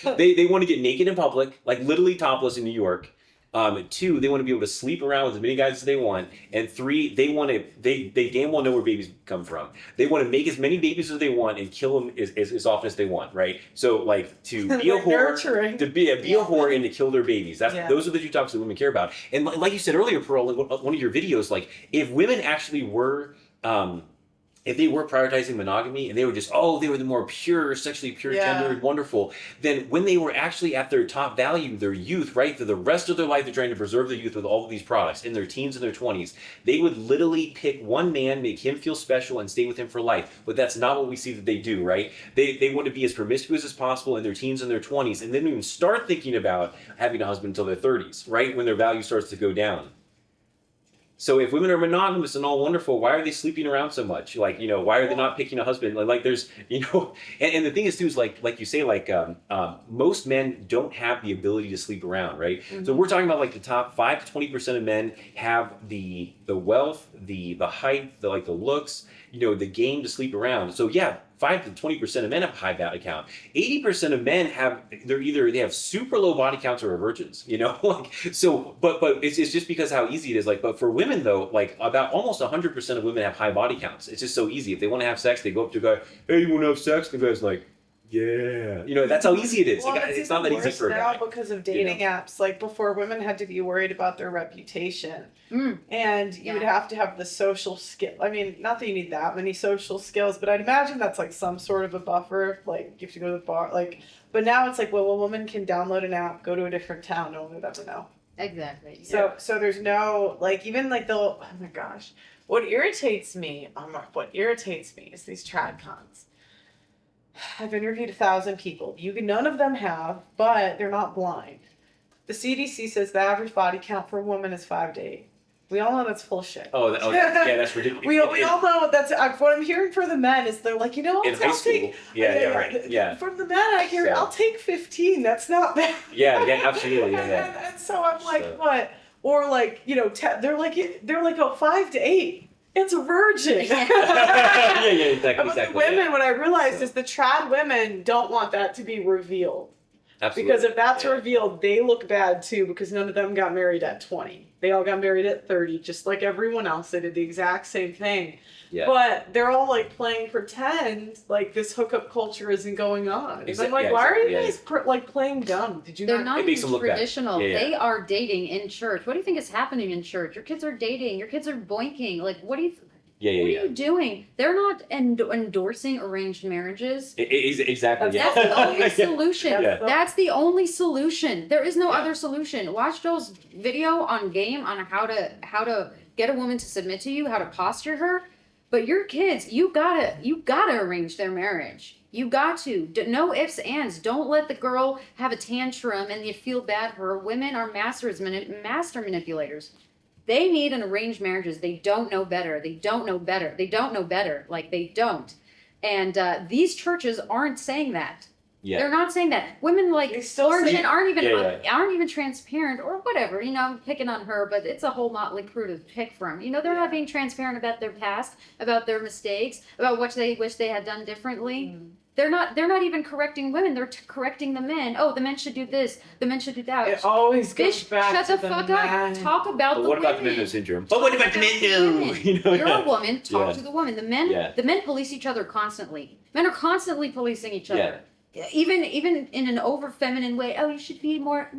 Speaker 1: They want to get naked in public, like literally topless in New York. 2, they want to be able to sleep around with as many guys as they want. And 3, they damn well know where babies come from. They want to make as many babies as they want and kill them as often as they want, right? So like to be a whore, to be a whore and to kill their babies. Those are the 2 topics that women care about. And like you said earlier, Pearl, in one of your videos, like if women actually were if they were prioritizing monogamy and they were just, they were the more pure, sexually pure, gendered, wonderful, then when they were actually at their top value, their youth, right, for the rest of their life, they're trying to preserve their youth with all of these products in their teens and their 20s, they would literally pick one man, make him feel special, and stay with him for life. But that's not what we see that they do, right? They want to be as promiscuous as possible in their teens and their 20s, and they don't even start thinking about having a husband until their 30s, right, when their value starts to go down. So if women are monogamous and all wonderful, why are they sleeping around so much? Like, why are they not picking a husband? Like there's, and the thing is too, is like you say, like most men don't have the ability to sleep around, right? Mm-hmm. So we're talking about like the top 5 to 20% of men have the wealth, the height, the looks, the game to sleep around. So 5 to 20% of men have a high body count. 80% of men they have super low body counts or are virgins, so, but it's just because how easy it is. Like, but for women though, like about almost 100% of women have high body counts. It's just so easy. If they want to have sex, they go up to a guy, hey, you want to have sex? The guy's like, yeah, that's how easy it is.
Speaker 3: Well,
Speaker 1: it's not that easy for a guy.
Speaker 3: Now because of dating apps, like before, women had to be worried about their reputation, and you would have to have the social skill. I mean, not that you need that many social skills, but I'd imagine that's like some sort of a buffer. Like you have to go to the bar, But now it's like, well, a woman can download an app, go to a different town, no one would ever know.
Speaker 2: Exactly.
Speaker 3: So there's no even they'll. Oh my gosh, what irritates me is these trad cons. I've interviewed 1,000 people. None of them have, but they're not blind. The CDC says the average body count for a woman is 5 to 8. We all know that's full shit.
Speaker 1: That's ridiculous.
Speaker 3: we all know that's what I'm hearing for the men is they're like,
Speaker 1: in high school. Right.
Speaker 3: From the men, I hear I'll take 15. That's not bad.
Speaker 1: Absolutely.
Speaker 3: And so I'm like, what? Or they're like 5 to 8. It's a virgin.
Speaker 1: Exactly.
Speaker 3: Women, what I realized is the trad women don't want that to be revealed. Absolutely. Because if that's revealed, they look bad too, because none of them got married at 20. They all got married at 30, just like everyone else. They did the exact same thing. Yeah. But they're all playing pretend like this hookup culture isn't going on. I'm like, why are you guys playing dumb?
Speaker 2: They're not even traditional. They are dating in church. What do you think is happening in church? Your kids are dating. Your kids are boinking. Like, what do you? What are you doing? They're not endorsing arranged marriages.
Speaker 1: Exactly.
Speaker 2: That's the only solution. That's the only solution. There is no other solution. Watch Joel's video on Game on how to get a woman to submit to you, how to posture her. But your kids, you gotta arrange their marriage. You got to. No ifs, ands. Don't let the girl have a tantrum and you feel bad for her. Women are master manipulators. They need an arranged marriages. They don't know better. They don't know better. Like, they don't. And these churches aren't saying that. Yeah. They're not saying that. Women aren't even transparent or whatever. I'm picking on her, but it's a whole motley crew to pick from. They're not being transparent about their past, about their mistakes, about what they wish they had done differently. Mm. They're not even correcting women. They're correcting the men. Oh, the men should do this. The men should do that.
Speaker 3: It always goes back
Speaker 2: to the fuck up. Talk about the women.
Speaker 1: What about the men syndrome? But what about the men do?
Speaker 2: You're a woman. Talk to the woman. The men police each other constantly. Men are constantly policing each other. Yeah. Even in an over feminine way. Oh, you should be more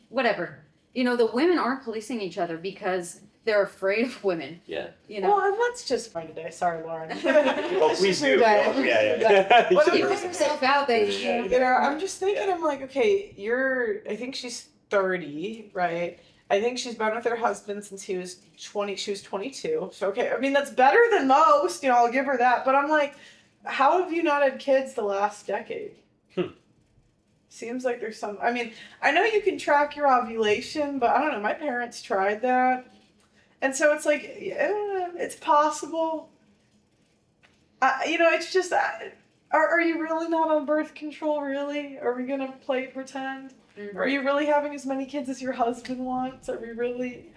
Speaker 2: whatever. The women aren't policing each other because they're afraid of women. Yeah.
Speaker 3: Well, and let's just find today. Sorry, Lauren.
Speaker 1: Well, please do.
Speaker 2: She puts herself out there.
Speaker 3: I'm just thinking. I'm like, okay, I think she's 30, right? I think she's been with her husband since he was 20. She was 22. So okay, I mean that's better than most. I'll give her that. But I'm like, how have you not had kids the last decade? Seems like there's some. I mean, I know you can track your ovulation, but I don't know. My parents tried that. And so it's like, it's possible. It's just, are you really not on birth control, really? Are we going to play pretend? Mm-hmm. Are you really having as many kids as your husband wants? Are we really?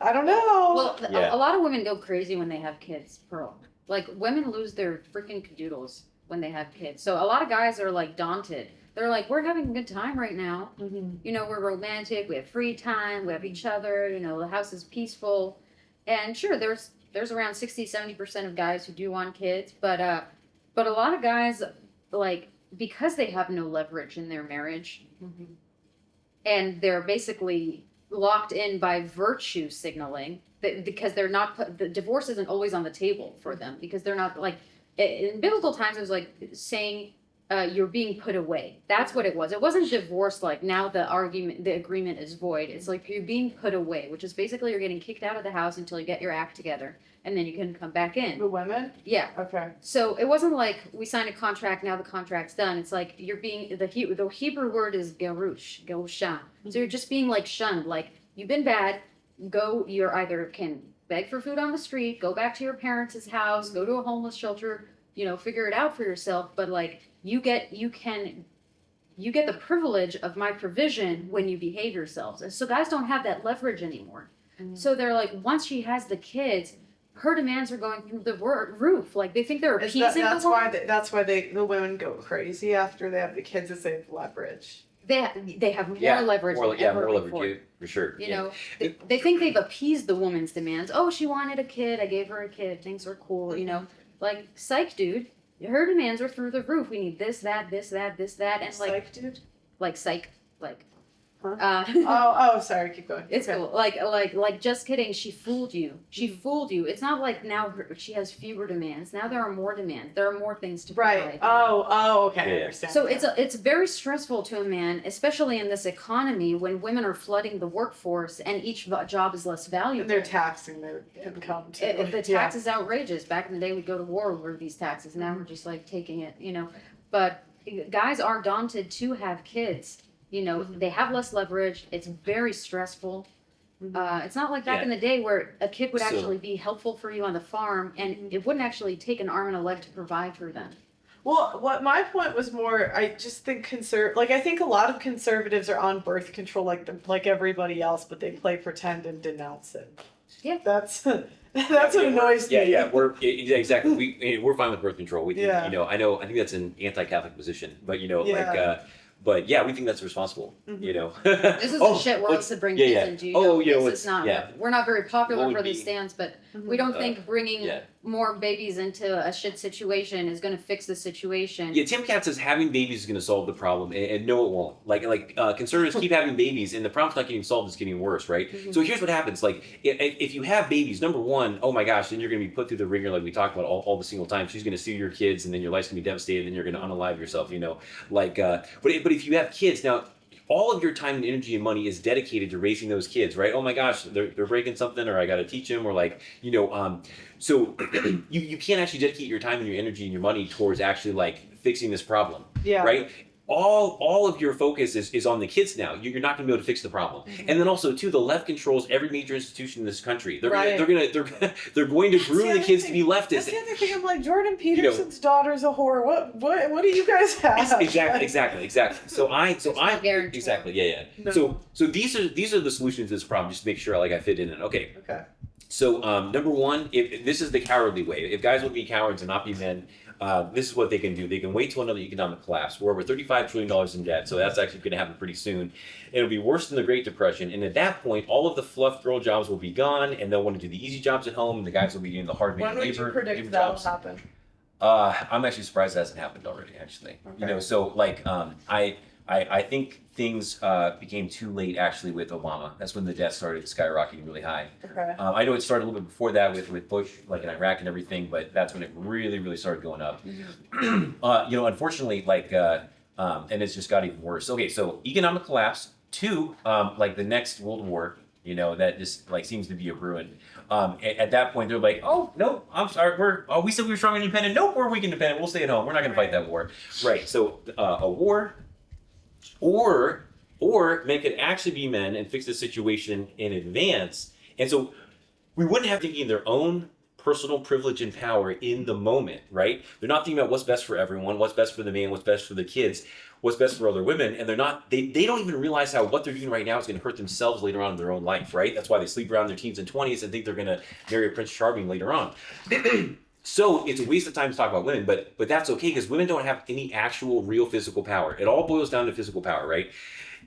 Speaker 3: I don't know.
Speaker 2: Well, a lot of women go crazy when they have kids, Pearl. Like, women lose their freaking cadoodles when they have kids. So a lot of guys are, daunted. they're like, we're having a good time right now. You know, we're romantic, we have free time, we have each other, you know, the house is peaceful. And sure, there's around 60-70% of guys who do want kids, but a lot of guys, like, because they have no leverage in their marriage, and they're basically locked in by virtue signaling, because they're not the divorce isn't always on the table for them, because they're not, like, in biblical times it was like saying, you're being put away. That's what it was. It wasn't divorce, like now the agreement is void. It's like you're being put away, which is basically you're getting kicked out of the house until you get your act together, and then you can come back in.
Speaker 3: The women?
Speaker 2: Yeah.
Speaker 3: Okay.
Speaker 2: So it wasn't like we signed a contract, now the contract's done. It's like you're being, the Hebrew word is gerusha. So you're just being like shunned, like you've been bad, you're either can beg for food on the street, go back to your parents' house, go to a homeless shelter, you know, figure it out for yourself, but like you get the privilege of my provision when you behave yourselves. And so guys don't have that leverage anymore. So they're like, once she has the kids, her demands are going through the roof. Like they think they're appeasing the woman.
Speaker 3: That's why the women go crazy after they have the kids, is they have leverage.
Speaker 2: They have more leverage than ever
Speaker 1: more
Speaker 2: before.
Speaker 1: leverage, for sure.
Speaker 2: You know, they think they've appeased the woman's demands. Oh, she wanted a kid, I gave her a kid, things are cool, you know. Like, psych, dude. Her demands are through the roof. We need this, that, this, that, this, that, and like
Speaker 3: Psych, dude?
Speaker 2: Like psych, like
Speaker 3: oh, sorry, keep going.
Speaker 2: It's cool. Like, just kidding. She fooled you. She fooled you. It's not like now she has fewer demands. Now there are more demands. There are more things to provide.
Speaker 3: Right. Oh, okay.
Speaker 1: Yeah.
Speaker 3: I understand.
Speaker 2: So it's very stressful to a man, especially in this economy when women are flooding the workforce and each job is less valuable.
Speaker 3: And they're taxing their income too.
Speaker 2: The tax is outrageous. Back in the day, we'd go to war over these taxes. Now we're just like taking it, you know. But guys are daunted to have kids. You know, they have less leverage. It's very stressful. It's not like back in the day where a kid would actually be helpful for you on the farm, and it wouldn't actually take an arm and a leg to provide for them.
Speaker 3: Well, what my point was more, I just think I think a lot of conservatives are on birth control like everybody else, but they play pretend and denounce it.
Speaker 2: Yeah.
Speaker 3: That's what annoys me.
Speaker 1: Yeah, exactly. We're fine with birth control. We think, you know, I think that's an anti-Catholic position, but you know, but yeah, we think that's responsible. You know,
Speaker 2: this is the shit we're supposed to bring kids into. You know, this is not. We're not very popular for this stance, but we don't think bringing more babies into a shit situation is going to fix the situation.
Speaker 1: Yeah, Tim Cat says having babies is going to solve the problem, and no, it won't. Like conservatives keep having babies, and the problem's not getting solved; it's getting worse, right? So here's what happens: like if you have babies, number one, oh my gosh, then you're going to be put through the ringer, like we talked about all the single time. She's going to sue your kids, and then your life's going to be devastated, and you're going to unalive yourself. You know, like but if you have kids now, all of your time and energy and money is dedicated to raising those kids, right? Oh my gosh, they're breaking something, or I got to teach them, or like, you know, so you can't actually dedicate your time and your energy and your money towards actually like fixing this problem, right? All of your focus is on the kids now. You're not going to be able to fix the problem. And then also too, the left controls every major institution in this country. They're going to groom the kids to be leftist.
Speaker 3: That's the other thing. I'm like, Jordan Peterson's daughter's a whore. What do you guys have?
Speaker 1: Exactly. So exactly. No. So these are the solutions to this problem. Just to make sure I fit in it. Okay. So number one, if this is the cowardly way. If guys would be cowards and not be men, this is what they can do. They can wait till another economic collapse. We're over $35 trillion in debt, so that's actually going to happen pretty soon. It'll be worse than the Great Depression, and at that point, all of the fluff girl jobs will be gone, and they'll want to do the easy jobs at home, and the guys will be doing the hard labor.
Speaker 3: When would you predict that will happen?
Speaker 1: I'm actually surprised that hasn't happened already, actually. Okay. You know, so like I think things became too late actually with Obama. That's when the debt started skyrocketing really high.
Speaker 3: Okay.
Speaker 1: I know it started a little bit before that with Bush, like in Iraq and everything, but that's when it really, really started going up. You know, unfortunately, and it's just got even worse. Okay, so economic collapse. 2, like the next World War, you know, that just like seems to be a ruin. At that point, they're like, oh, no, I'm sorry. We said we were strong and independent. Nope, we're weak and independent. We'll stay at home. We're not going to fight that war. Right, so a war. Or men could actually be men and fix the situation in advance. And so we wouldn't have thinking their own personal privilege and power in the moment, right? They're not thinking about what's best for everyone, what's best for the man, what's best for the kids, what's best for other women. And they don't even realize how what they're doing right now is going to hurt themselves later on in their own life, right? That's why they sleep around their teens and 20s and think they're going to marry a Prince Charming later on. So it's a waste of time to talk about women, but that's okay because women don't have any actual real physical power. It all boils down to physical power, right?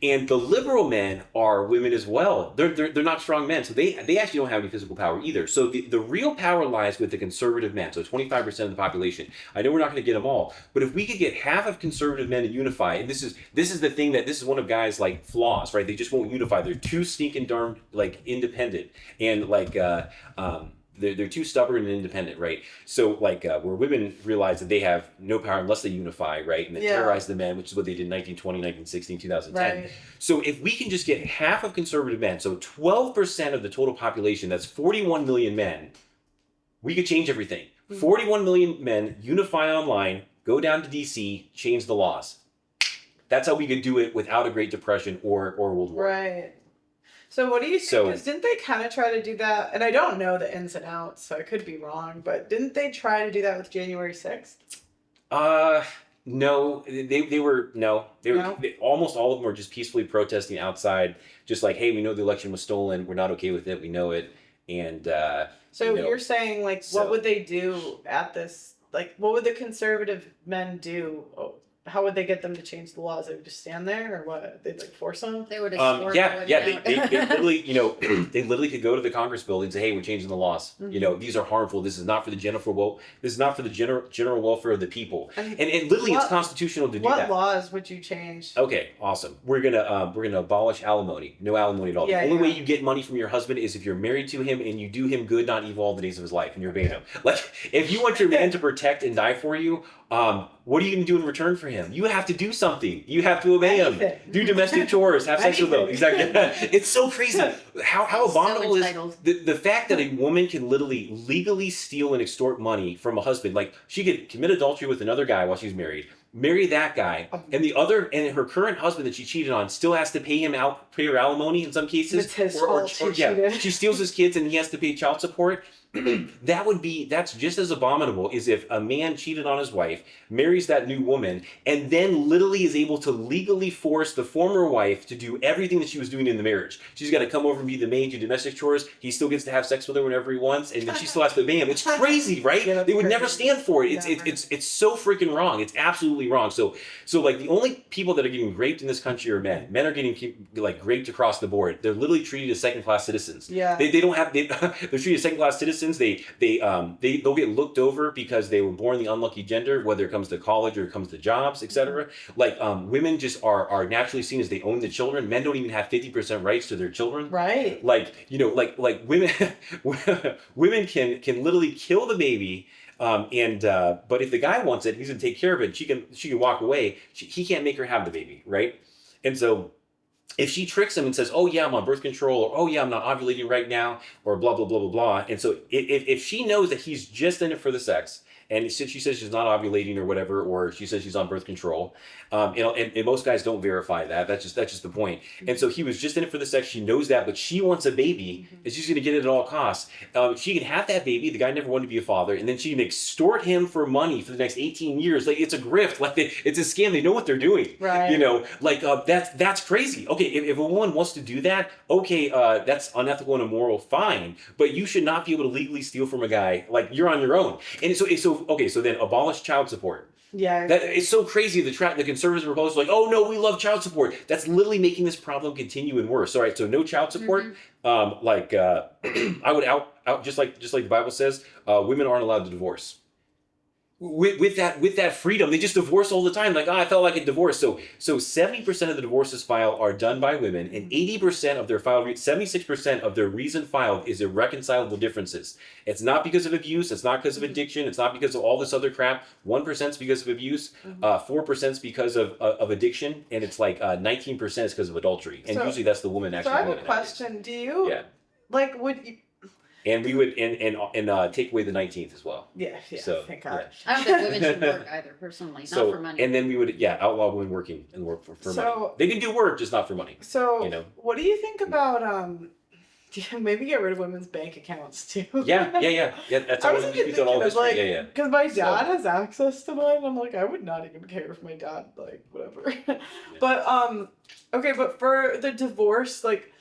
Speaker 1: And the liberal men are women as well. They're not strong men, so they actually don't have any physical power either. So the real power lies with the conservative men. So 25% of the population. I know we're not going to get them all, but if we could get half of conservative men to unify, and this is the thing that this is one of guys like flaws, right? They just won't unify. They're too sneaking darn like independent and like they're too stubborn and independent, right? So like where women realize that they have no power unless they unify, right? And they terrorize the men, which is what they did in 1920, 1916, 2010. Right. So if we can just get half of conservative men, so 12% of the total population, that's 41 million men, we could change everything. 41 million men unify online, go down to DC, change the laws. That's how we could do it without a Great Depression or World War.
Speaker 3: Right. So what do you think? Because didn't they kind of try to do that? And I don't know the ins and outs, so I could be wrong. But didn't they try to do that with January 6th?
Speaker 1: No. They were almost all of them were just peacefully protesting outside, just like, hey, we know the election was stolen. We're not okay with it. We know it. And
Speaker 3: so you're saying like, what would they do at this? Like, what would the conservative men do? How would they get them to change the laws? They would just stand there, or what? They'd like force them?
Speaker 2: They would
Speaker 1: They literally, they literally could go to the Congress building and say, "Hey, we're changing the laws. Mm-hmm. These are harmful. This is not for the general welfare of the people." And literally, it's constitutional to do that.
Speaker 3: What laws would you change?
Speaker 1: Okay, awesome. We're gonna abolish alimony. No alimony at all. The only way you get money from your husband is if you're married to him and you do him good, not evil, all the days of his life, and you obey him. Like, if you want your man to protect and die for you, what are you going to do in return for him? You have to do something. You have to obey him. Do domestic chores. Have sex with them. Exactly. It's so crazy. How abominable is the fact that a woman can literally legally steal and extort money from a husband? Like, she could commit adultery with another guy while she's married, marry that guy, and her current husband that she cheated on still has to pay her alimony in some cases.
Speaker 3: It's his fault.
Speaker 1: She steals his kids and he has to pay child support. That's just as abominable as if a man cheated on his wife, marries that new woman, and then literally is able to legally force the former wife to do everything that she was doing in the marriage. She's got to come over and be the maid, do domestic chores. He still gets to have sex with her whenever he wants, and then she still has to obey him. It's crazy, right? They would never stand for it. It's so freaking wrong. It's absolutely wrong. So like the only people that are getting raped in this country are men. Men are getting like raped across the board. They're literally treated as second-class citizens. Yeah. They're treated as second-class citizens. They'll get looked over because they were born the unlucky gender, whether it comes to college or it comes to jobs, etc. Like women just are naturally seen as they own the children. Men don't even have 50% rights to their children. Right. Like women women can literally kill the baby. But if the guy wants it, he's gonna take care of it. She can walk away. He can't make her have the baby, right? And so if she tricks him and says, "Oh yeah, I'm on birth control," or "Oh yeah, I'm not ovulating right now," or blah blah blah blah blah, and so if she knows that he's just in it for the sex, and she says she's not ovulating or whatever, or she says she's on birth control, and most guys don't verify that. That's just the point. And so he was just in it for the sex. She knows that, but she wants a baby, and she's going to get it at all costs. She can have that baby. The guy never wanted to be a father, and then she can extort him for money for the next 18 years. Like, it's a grift. Like, it's a scam. They know what they're doing. Right. That's crazy. Okay, if a woman wants to do that, okay, that's unethical and immoral. Fine, but you should not be able to legally steal from a guy. Like, you're on your own. And so then abolish child support. Yeah, that it's so crazy. The conservatives and Republicans are like, "Oh no, we love child support." That's literally making this problem continue and worse. All right, so no child support. Mm-hmm. I would out just like the Bible says, women aren't allowed to divorce. With that freedom, they just divorce all the time. Like, I felt like a divorce. So 70% of the divorces filed are done by women, and 80% of their 76% of their reason filed is irreconcilable differences. It's not because of abuse. It's not because of addiction. It's not because of all this other crap. 1% is because of abuse. 4% is because of addiction, and it's like 19% is because of adultery. And usually that's the woman actually.
Speaker 3: So I have a question. Do you would you?
Speaker 1: And we would and take away the 19th as well.
Speaker 3: Yeah. So, thank God.
Speaker 2: I don't think women should work either, personally, not for money.
Speaker 1: And then we would outlaw women working and work for money. They can do work, just not for money.
Speaker 3: So what do you think about maybe get rid of women's bank accounts too?
Speaker 1: Yeah. That's all we thought all history.
Speaker 3: Because my dad has access to mine. I'm like, I would not even care if my dad, like, whatever. But okay, but for the divorce, like,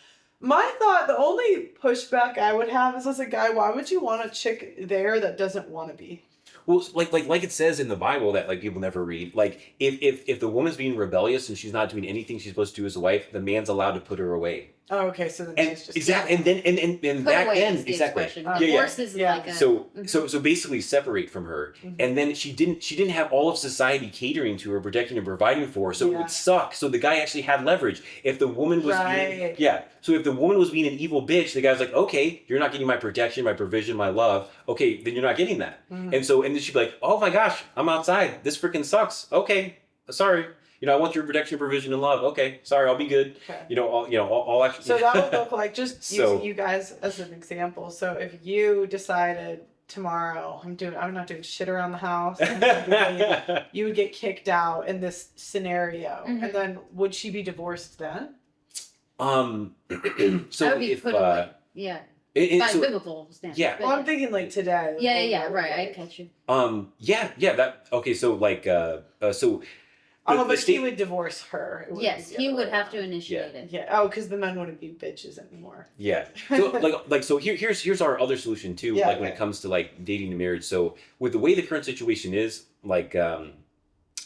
Speaker 3: My thought, the only pushback I would have is as a guy, why would you want a chick there that doesn't want to be?
Speaker 1: Well, like it says in the Bible that like people never read. Like if the woman's being rebellious and she's not doing anything she's supposed to do as a wife, the man's allowed to put her away.
Speaker 3: Oh, okay. So then
Speaker 1: And
Speaker 3: it's just
Speaker 1: exactly, and then and
Speaker 2: Put
Speaker 1: back
Speaker 2: away
Speaker 1: then
Speaker 2: is the
Speaker 1: exactly.
Speaker 2: expression.
Speaker 1: Yeah,
Speaker 2: Divorce is
Speaker 3: Yeah.
Speaker 2: like a...
Speaker 1: So basically separate from her, and then she didn't have all of society catering to her, protecting and providing for her, so it would suck. So the guy actually had leverage. If the woman was so if the woman was being an evil bitch, the guy's like, okay, you're not getting my protection, my provision, my love. Okay, then you're not getting that. And then she'd be like, oh my gosh, I'm outside. This freaking sucks. Okay, sorry. I want your protection, provision, and love. Okay, sorry, I'll be good. Okay. I'll actually.
Speaker 3: So that would look like, just using you guys as an example. So if you decided tomorrow, I'm not doing shit around the house, you would get kicked out in this scenario, and then would she be divorced then?
Speaker 1: So
Speaker 2: that would be put away. Yeah. By biblical standards.
Speaker 1: Yeah.
Speaker 3: Well, I'm thinking like today.
Speaker 2: Yeah, right. I catch you.
Speaker 1: That okay. So like so.
Speaker 3: But he would divorce her.
Speaker 2: Yes, he would have to initiate it.
Speaker 3: Yeah. Oh, because the men wouldn't be bitches anymore.
Speaker 1: Yeah. So here's our other solution too. When it comes to like dating and marriage. So with the way the current situation is, like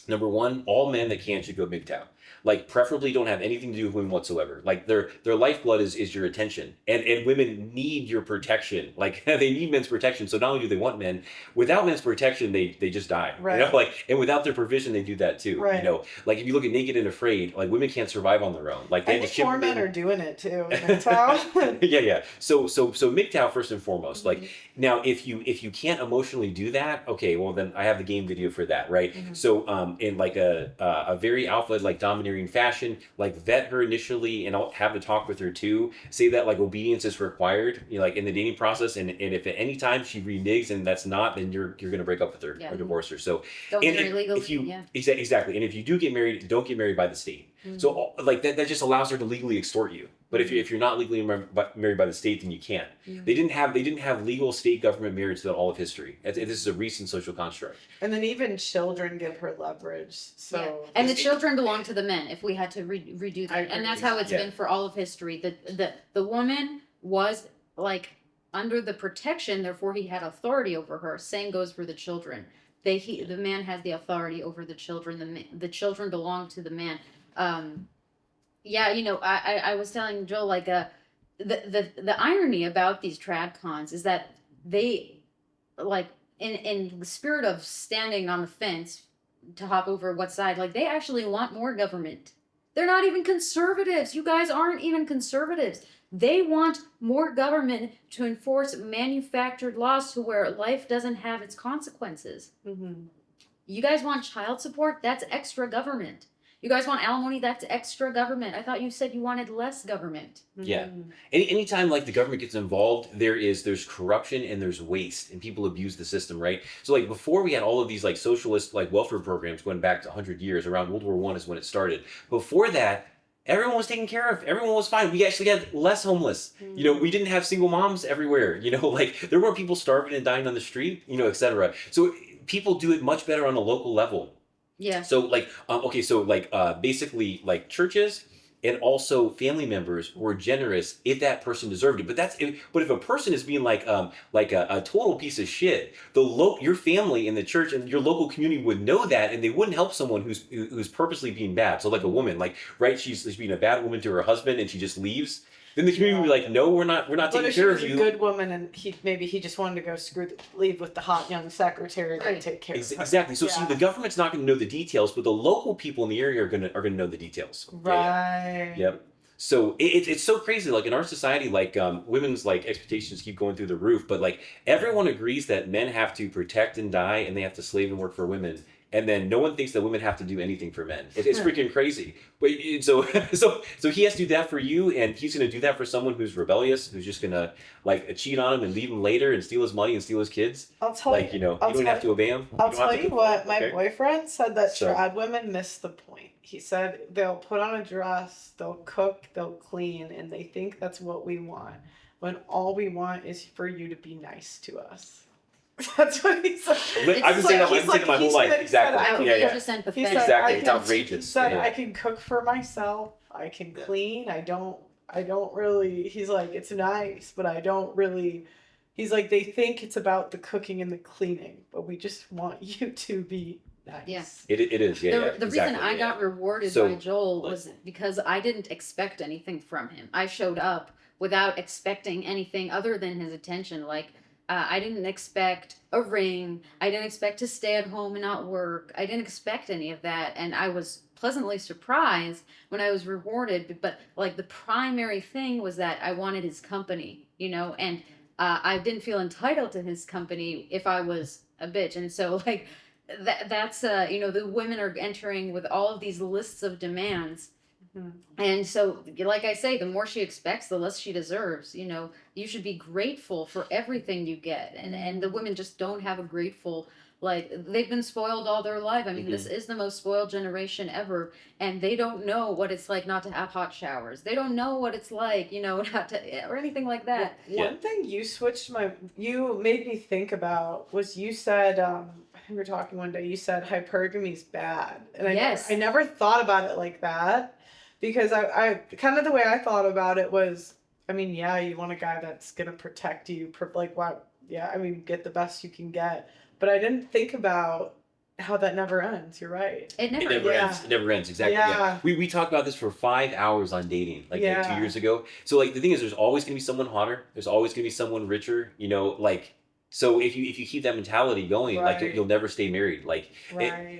Speaker 1: number one, all men that can should go MGTOW. Like preferably don't have anything to do with women whatsoever. Like their lifeblood is your attention, and women need your protection. Like they need men's protection. So not only do they want men, without men's protection they just die.
Speaker 3: Right.
Speaker 1: And without their provision they do that too.
Speaker 3: Right.
Speaker 1: Like if you look at Naked and Afraid, like women can't survive on their own. Like
Speaker 3: I think more men are doing it too.
Speaker 1: Yeah. So MGTOW first and foremost. Like now if you can't emotionally do that, okay, well then I have the game video for that, right? So in like a very alpha like dominating fashion, like vet her initially and I'll have to talk with her too, say that like obedience is required, like in the dating process, and if at any time she reneges and that's not, then you're gonna break up with her or divorce her. So
Speaker 2: don't marry legally.
Speaker 1: Exactly, and if you do get married, don't get married by the state. So like that just allows her to legally extort you. But if you're not legally married by the state, then you can't. They didn't have legal state government marriage throughout all of history. This is a recent social construct.
Speaker 3: And then even children give her leverage. So
Speaker 2: and the children belong to the men. If we had to redo that, and that's how it's been for all of history. The woman was like under the protection, therefore he had authority over her. Same goes for the children. The man has the authority over the children. The children belong to the man. I was telling Joel, like, the irony about these trad cons is that they, like, in the spirit of standing on the fence to hop over what side, like, they actually want more government. They're not even conservatives. You guys aren't even conservatives. They want more government to enforce manufactured laws to where life doesn't have its consequences. You guys want child support? That's extra government. You guys want alimony? That's extra government. I thought you said you wanted less government.
Speaker 1: Yeah. Anytime like the government gets involved, there's corruption and there's waste and people abuse the system, right? So like before we had all of these like socialist like welfare programs going back to 100 years, around World War I is when it started. Before that, everyone was taken care of. Everyone was fine. We actually had less homeless. We didn't have single moms everywhere. Like there weren't people starving and dying on the street, etc. So people do it much better on a local level.
Speaker 2: Yeah.
Speaker 1: So like, basically like churches and also family members were generous if that person deserved it. But if a person is being like a total piece of shit, your family and the church and your local community would know that, and they wouldn't help someone who's purposely being bad. So like a woman, like, right, she's being a bad woman to her husband and she just leaves. Then the community would be like, no, we're not taking care of you.
Speaker 3: But if she was a good woman and he just wanted to go leave with the hot young secretary to take care of her.
Speaker 1: Exactly. So see, the government's not going to know the details, but the local people in the area are going to know the details.
Speaker 3: Right.
Speaker 1: Yep. So it's so crazy. Like in our society, like women's like expectations keep going through the roof, but like everyone agrees that men have to protect and die, and they have to slave and work for women. And then no one thinks that women have to do anything for men. It's freaking crazy. But so he has to do that for you, and he's going to do that for someone who's rebellious, who's just going to like cheat on him and leave him later and steal his money and steal his kids.
Speaker 3: I'll tell you.
Speaker 1: You don't have to obey him.
Speaker 3: I'll tell you what. My boyfriend said that trad women miss the point. He said they'll put on a dress, they'll cook, they'll clean, and they think that's what we want. When all we want is for you to be nice to us. That's what he said.
Speaker 1: I've been saying that my whole life. Exactly.
Speaker 2: Exactly.
Speaker 1: It's outrageous.
Speaker 3: He said, I can cook for myself. I can clean. I don't I don't really, he's like, it's nice, but I don't really, he's like, they think it's about the cooking and the cleaning, but we just want you to be nice.
Speaker 2: Yeah.
Speaker 1: It is, yeah.
Speaker 2: The reason I got rewarded by Joel was because I didn't expect anything from him. I showed up without expecting anything other than his attention. Like, I didn't expect a ring. I didn't expect to stay at home and not work. I didn't expect any of that. And I was pleasantly surprised when I was rewarded. But like the primary thing was that I wanted his company, and I didn't feel entitled to his company if I was a bitch. And so like that's the women are entering with all of these lists of demands. Mm-hmm. And so, like I say, the more she expects, the less she deserves. You should be grateful for everything you get. And the women just don't have a grateful, like, they've been spoiled all their life. I mean, this is the most spoiled generation ever. And they don't know what it's like not to have hot showers. They don't know what it's like, not to, or anything like that.
Speaker 3: One thing you made me think about was you said, I think we were talking one day, you said hypergamy's bad. And I never thought about it like that. Because I kind of the way I thought about it was, I mean, yeah, you want a guy that's going to protect you, get the best you can get. But I didn't think about how that never ends. You're right.
Speaker 1: It never ends. It never ends. Exactly. Yeah. We talked about this for 5 hours on dating, like 2 years ago. So like the thing is, there's always going to be someone hotter. There's always going to be someone richer, So if you keep that mentality going, like you'll never stay married. Like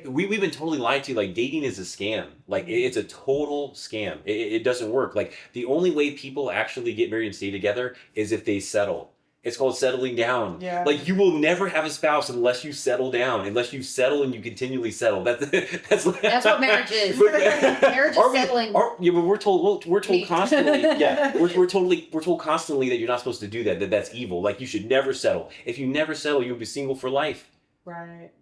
Speaker 1: we've been totally lied to. Like dating is a scam. Like it's a total scam. It doesn't work. Like the only way people actually get married and stay together is if they settle. It's called settling down. Yeah. Like you will never have a spouse unless you settle down. Unless you settle and you continually settle. That's
Speaker 2: what marriage is. Marriage is settling.
Speaker 1: But we're told constantly. Yeah, we're told constantly that you're not supposed to do that. That's evil. Like you should never settle. If you never settle, you'll be single for life.
Speaker 3: Right.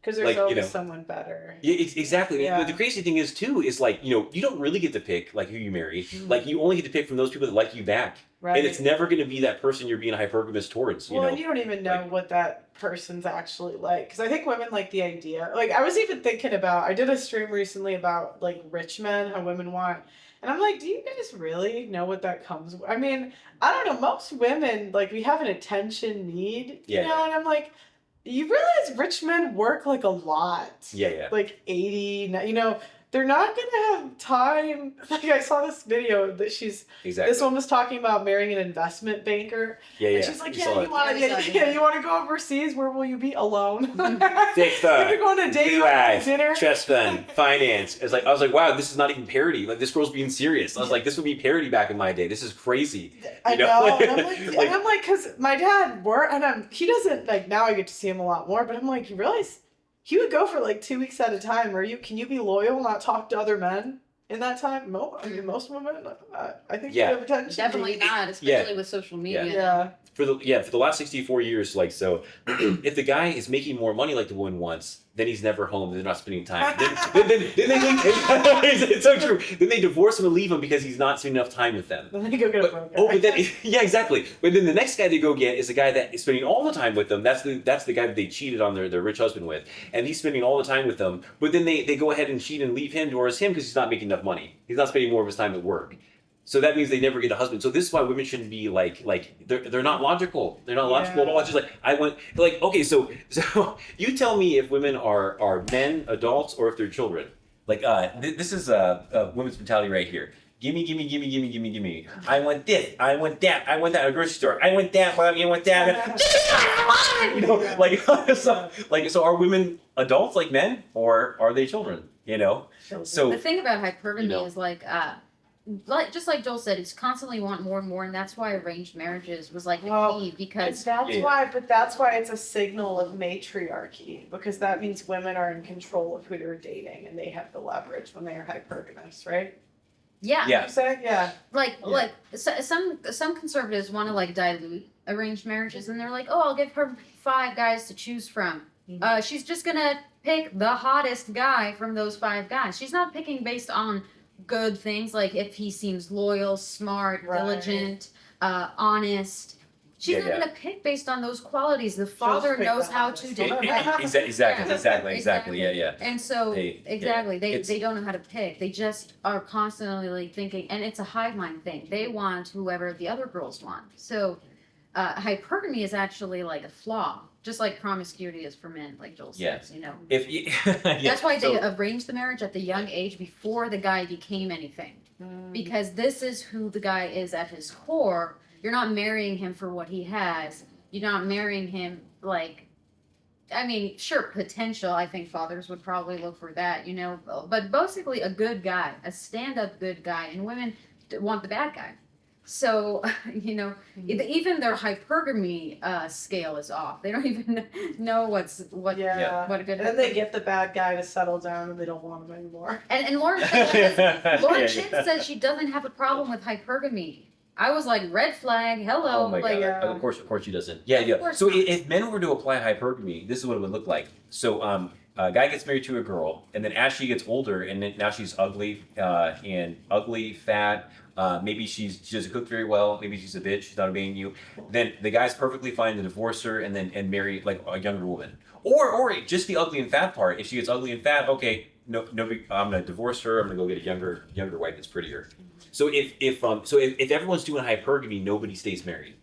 Speaker 3: Because there's always someone better.
Speaker 1: Yeah, exactly. Yeah. The crazy thing is too is like you don't really get to pick like who you marry. Mm-hmm. Like you only get to pick from those people that like you back. Right. And it's never going to be that person you're being hypergamous towards.
Speaker 3: And you don't even know what that person's actually like. Because I think women like the idea. Like, I was even thinking about, I did a stream recently about, like, rich men, how women want. And I'm like, do you guys really know what that comes with? I mean, I don't know. Most women, like, we have an attention need, and I'm like, you realize rich men work, like, a lot. Yeah. Like, 80, they're not going to have time. Like, I saw this video that this one was talking about marrying an investment banker. Yeah. And she's like, you want to go overseas? Where will you be? Alone.
Speaker 1: You're
Speaker 3: going to date, dinner.
Speaker 1: Trust fund, finance. I was like, wow, this is not even parody. Like, this girl's being serious. I was like, this would be parody back in my day. This is crazy.
Speaker 3: I know. And I'm like, because my dad worked, and he doesn't, like, now I get to see him a lot more, but I'm like, you realize he would go for like 2 weeks at a time. Can you be loyal, not talk to other men in that time? Most women, I think you have attention.
Speaker 2: Definitely not, especially with social media.
Speaker 1: Yeah. For the last 64 years, like, so if the guy is making more money like the woman wants, then he's never home. They're not spending time. then it's so true. Then they divorce him and leave him because he's not spending enough time with them.
Speaker 3: Then they go get a broke guy.
Speaker 1: Exactly. But then the next guy they go get is the guy that is spending all the time with them. That's the guy that they cheated on their rich husband with, and he's spending all the time with them. But then they go ahead and cheat and leave him towards him because he's not making enough money. He's not spending more of his time at work. So that means they never get a husband. So this is why women shouldn't be like they're not logical. They're not logical at all. It's just okay. So you tell me if women are men, adults, or if they're children. Like this is a women's mentality right here. Gimme. I want this. I want that. I want that at a grocery store. I want that. I want that. So are women adults like men, or are they children? So
Speaker 2: the thing about hypergamy is just like Joel said, it's constantly want more and more, and that's why arranged marriages was key because
Speaker 3: that's why it's a signal of matriarchy, because that means women are in control of who they're dating and they have the leverage when they are hypergamous, right?
Speaker 2: Yeah.
Speaker 3: You say? Yeah.
Speaker 2: Some conservatives want to dilute arranged marriages, and they're like, oh, I'll give her 5 guys to choose from. Mm-hmm. She's just gonna pick the hottest guy from those 5 guys. She's not picking based on good things, like if he seems loyal, smart, diligent, honest. She's not going to pick based on those qualities. The father knows how to do it.
Speaker 1: Exactly. Yeah.
Speaker 2: And so, they don't know how to pick. They just are constantly like thinking, and it's a hive mind thing. They want whoever the other girls want. So, hypergamy is actually like a flaw, just like promiscuity is for men, like Joel says, you know. That's why they arranged the marriage at the young age before the guy became anything. Because this is who the guy is at his core. You're not marrying him for what he has. You're not marrying him like, I mean, sure, potential. I think fathers would probably look for that, you know. But basically a good guy, a stand-up good guy. And women want the bad guy. So, you know, even their hypergamy scale is off. They don't even know what a good.
Speaker 3: And they get the bad guy to settle down, and they don't want him anymore.
Speaker 2: And Lauren Chin says she doesn't have a problem with hypergamy. I was like, red flag, hello.
Speaker 1: Oh my God. Of course she doesn't. Yeah. So if men were to apply hypergamy, this is what it would look like. So a guy gets married to a girl, and then as she gets older, and then now she's ugly, fat. Maybe she doesn't cook very well. Maybe she's a bitch. She's not obeying you. Then the guy's perfectly fine to divorce her and marry like a younger woman, or just the ugly and fat part. If she gets ugly and fat, okay, no, I'm gonna divorce her. I'm gonna go get a younger wife that's prettier. So if everyone's doing hypergamy, nobody stays married.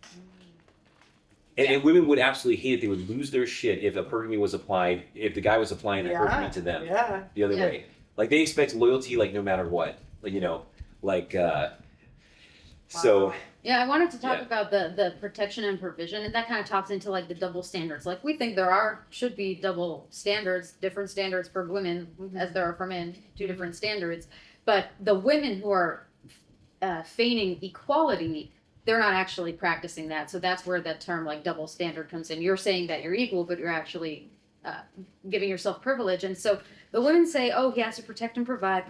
Speaker 1: And women would absolutely hate it. They would lose their shit if hypergamy was applied. If the guy was applying hypergamy to them, the other way. Like they expect loyalty, like no matter what. Like you know, like so.
Speaker 2: Yeah, I wanted to talk about the protection and provision, and that kind of talks into like the double standards. Like we think should be double standards, different standards for women as there are for men, two different standards. But the women who are feigning equality, they're not actually practicing that. So that's where that term like double standard comes in. You're saying that you're equal, but you're actually giving yourself privilege. And so the women say, oh, he has to protect and provide.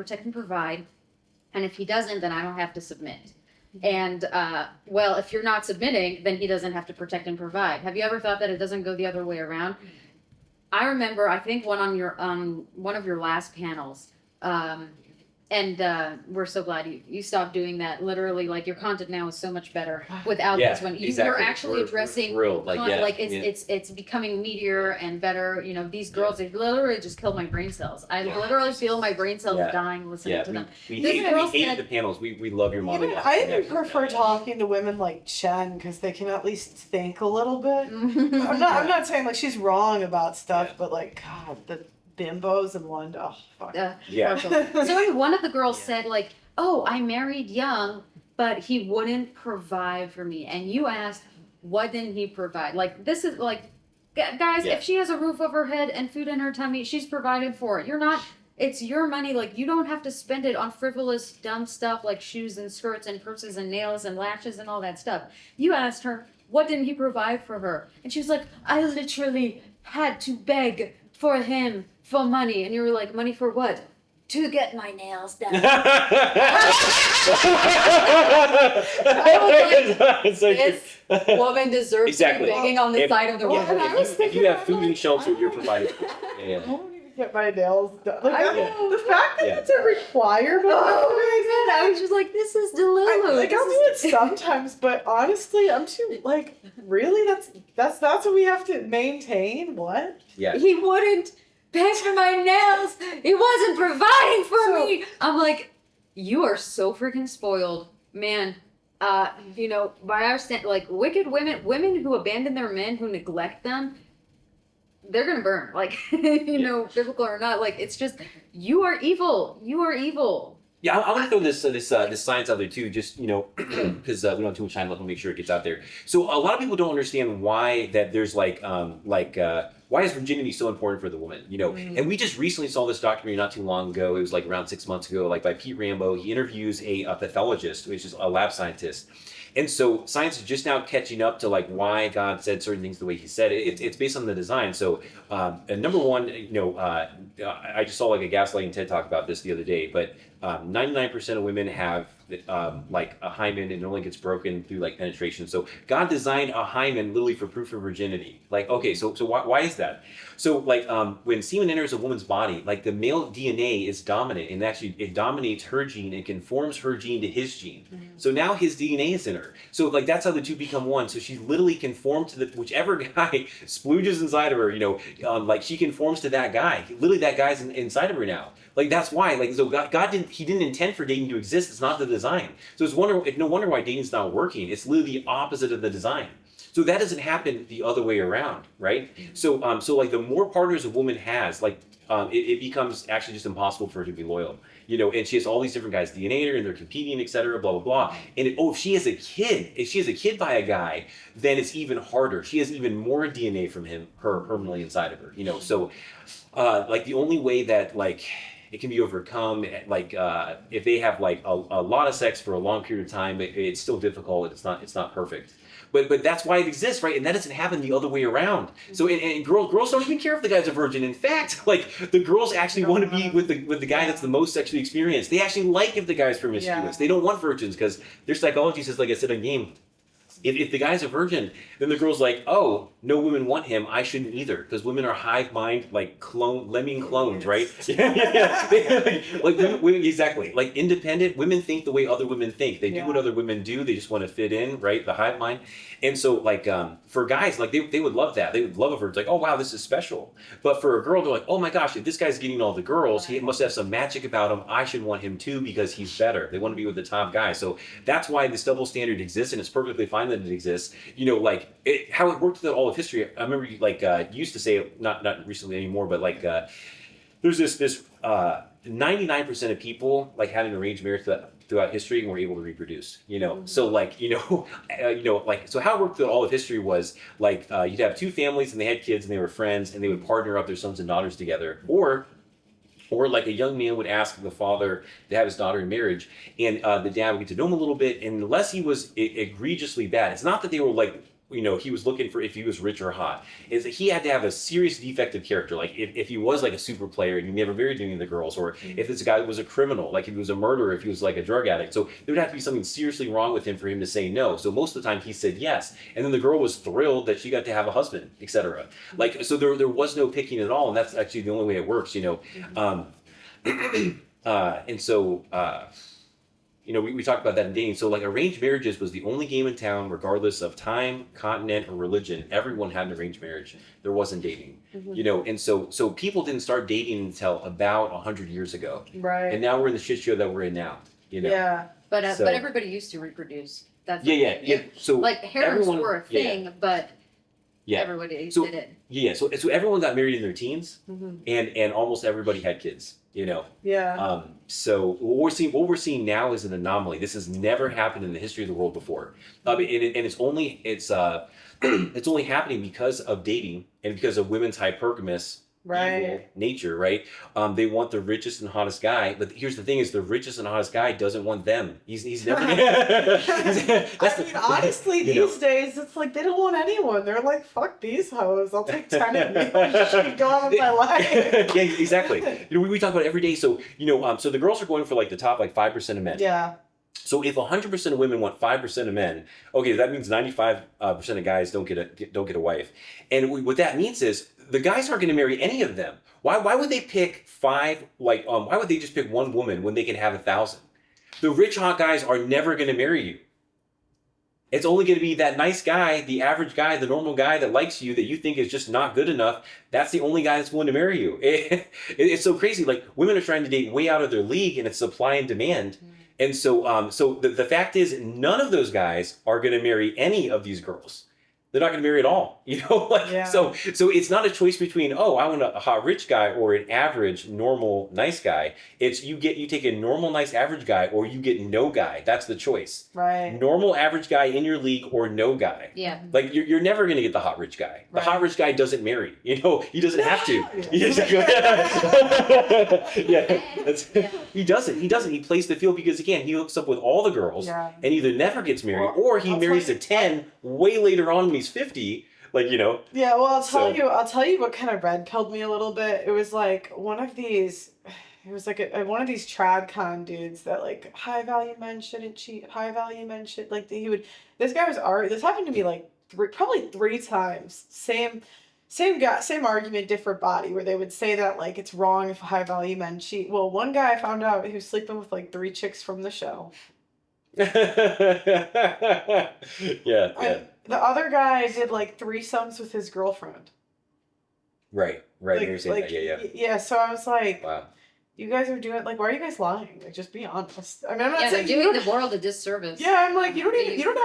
Speaker 2: And if he doesn't, then I don't have to submit. And, well, if you're not submitting, then he doesn't have to protect and provide. Have you ever thought that it doesn't go the other way around? I remember, I think one of your last panels, and we're so glad you stopped doing that. Literally, like your content now is so much better without this one. You're actually addressing it's becoming meatier and better. You know, these girls, they literally just killed my brain cells. I literally feel my brain cells dying listening to them.
Speaker 1: We hate the panels. We love your mom.
Speaker 3: I prefer talking to women like Chen because they can at least think a little bit. I'm not saying like she's wrong about stuff, but like God, the bimbos and one. Oh, fuck.
Speaker 2: So one of the girls said like, oh, I married young, but he wouldn't provide for me. And you asked, what didn't he provide? Like, this is like, guys, if she has a roof over her head and food in her tummy, she's provided for it. You're not, it's your money. Like, you don't have to spend it on frivolous, dumb stuff like shoes and skirts and purses and nails and lashes and all that stuff. You asked her, what didn't he provide for her? And she was like, I literally had to beg for him for money. And you were like, money for what? To get my nails done. I was like, this woman deserves to be begging on the side of the road.
Speaker 1: If you have food and shelter, you're provided for.
Speaker 3: I don't even get my nails done. Like, the fact that it's a requirement.
Speaker 2: Oh my God, I was just like, this is delulu.
Speaker 3: I'll do it sometimes, but honestly, I'm too, like, really? That's what we have to maintain? What?
Speaker 1: Yeah.
Speaker 2: He wouldn't pay for my nails. He wasn't providing for me. I'm like, you are so freaking spoiled, man. You know, by our stand, like wicked women who abandon their men, who neglect them, they're gonna burn. Like, you know, biblical or not. Like, it's just, you are evil. You are evil.
Speaker 1: Yeah, I want to throw this science out there too, just, you know, because we don't have too much time left to make sure it gets out there. So a lot of people don't understand why that there's why is virginity so important for the woman, you know? And we just recently saw this documentary not too long ago. It was like around 6 months ago, like by Pete Rambo. He interviews a pathologist, which is a lab scientist. And so science is just now catching up to like why God said certain things the way he said it. It's based on the design. So number one, you know, I just saw like a gaslighting TED talk about this the other day, but 99% of women have like a hymen, and it only gets broken through like penetration. So God designed a hymen literally for proof of virginity. Like, okay, so why is that? So like when semen enters a woman's body, like the male DNA is dominant, and actually it dominates her gene and conforms her gene to his gene. So now his DNA is in her. So like that's how the two become one. So she's literally conformed to whichever guy splooges inside of her. Like she conforms to that guy. Literally, that guy's inside of her now. Like that's why. Like so, God didn't intend for dating to exist. It's not the design. So it's no wonder why dating's not working. It's literally the opposite of the design. So that doesn't happen the other way around, right? So like the more partners a woman has, like it becomes actually just impossible for her to be loyal. And she has all these different guys DNA her, and they're competing, etc. Blah blah blah. And if she has a kid by a guy, then it's even harder. She has even more DNA from her permanently inside of her. So like the only way that like it can be overcome, like if they have like a lot of sex for a long period of time, it's still difficult. It's not perfect. But that's why it exists, right? And that doesn't happen the other way around. So and girls don't even care if the guy's a virgin. In fact, like the girls actually want to be with the guy that's the most sexually experienced. They actually like if the guy's promiscuous. They don't want virgins because their psychology says, like I said in game, if the guy's a virgin, then the girl's like, oh, no women want him, I shouldn't either, because women are hive mind, like lemming clones, right? Like women, exactly. Like independent women think the way other women think. They do what other women do. They just want to fit in, right? The hive mind. And so like for guys, like they would love that. They would love a virgin. Like, oh wow, this is special. But for a girl, they're like, oh my gosh, if this guy's getting all the girls, he must have some magic about him. I should want him too because he's better. They want to be with the top guy. So that's why this double standard exists, and it's perfectly fine that it exists. Like how it worked throughout all of history. I remember like used to say, not recently anymore, but like there's this 99% of people like had an arranged marriage throughout history and were able to reproduce. So like like so how it worked throughout all of history was like you'd have two families and they had kids and they were friends and they would partner up their sons and daughters together, or like a young man would ask the father to have his daughter in marriage, and the dad would get to know him a little bit, and unless he was egregiously bad, it's not that they were like, he was looking for if he was rich or hot, is that he had to have a serious defective character. Like if he was like a super player and he never married any of the girls, or if this guy was a criminal, like if he was a murderer, if he was like a drug addict. So there would have to be something seriously wrong with him for him to say no. So most of the time he said yes. And then the girl was thrilled that she got to have a husband, etc. Like, so there was no picking at all. And that's actually the only way it works, and so, we talked about that in dating. So like arranged marriages was the only game in town, regardless of time, continent, or religion. Everyone had an arranged marriage. There wasn't dating, and so people didn't start dating until about 100 years ago. Right. And now we're in the shit show that we're in now,
Speaker 2: Yeah. But everybody used to reproduce. That's
Speaker 1: yeah. So
Speaker 2: like harems were a thing, but everybody did it. Yeah.
Speaker 1: So everyone got married in their teens, and almost everybody had kids.
Speaker 3: Yeah.
Speaker 1: So what we're seeing now is an anomaly. This has never happened in the history of the world before, and it's only happening because of dating and because of women's hypergamous evil nature, right? They want the richest and hottest guy, but here's the thing: is the richest and hottest guy doesn't want them. He's never.
Speaker 3: Honestly, these days it's like they don't want anyone. They're like, fuck these hoes. I'll take 10 of you. Go on with my life.
Speaker 1: Yeah, exactly. We talk about it every day. So so the girls are going for like the top like 5% of men.
Speaker 3: Yeah.
Speaker 1: So if 100% of women want 5% of men, okay, that means 95% of guys don't get a wife, and what that means is the guys aren't going to marry any of them. Why would they pick five? Like why would they just pick one woman when they can have 1,000? The rich hot guys are never going to marry you. It's only going to be that nice guy, the average guy, the normal guy that likes you, that you think is just not good enough. That's the only guy that's willing to marry you. It's so crazy. Like women are trying to date way out of their league, and it's supply and demand. And so, the fact is, none of those guys are going to marry any of these girls. They're not going to marry at all, So it's not a choice between, oh, I want a hot rich guy or an average normal nice guy. It's you take a normal nice average guy or you get no guy. That's the choice.
Speaker 3: Right.
Speaker 1: Normal average guy in your league or no guy.
Speaker 2: Yeah.
Speaker 1: Like you're never going to get the hot rich guy. The hot rich guy doesn't marry. He doesn't have to. He doesn't. He plays the field because again he hooks up with all the girls and either never gets married or he marries a 10 way later on when he's 50,
Speaker 3: Yeah, well, I'll tell you what kind of red pilled me a little bit. It was like one of these, it was like one of these trad con dudes that like high value men shouldn't cheat. High value men should like he would. This guy was this happened to me like probably 3 times. Same guy, same argument, different body, where they would say that like it's wrong if high value men cheat. Well, one guy I found out he was sleeping with like 3 chicks from the show.
Speaker 1: Yeah.
Speaker 3: And the other guy did like threesomes with his girlfriend.
Speaker 1: Right.
Speaker 3: Like,
Speaker 1: You're saying that. Yeah.
Speaker 3: Yeah. So I was like,
Speaker 1: Wow.
Speaker 3: you guys are doing like, why are you guys lying? Like, just be honest. I mean, I'm not
Speaker 2: Yeah,
Speaker 3: saying
Speaker 2: they're doing the world a disservice.
Speaker 3: Yeah, I'm like, you don't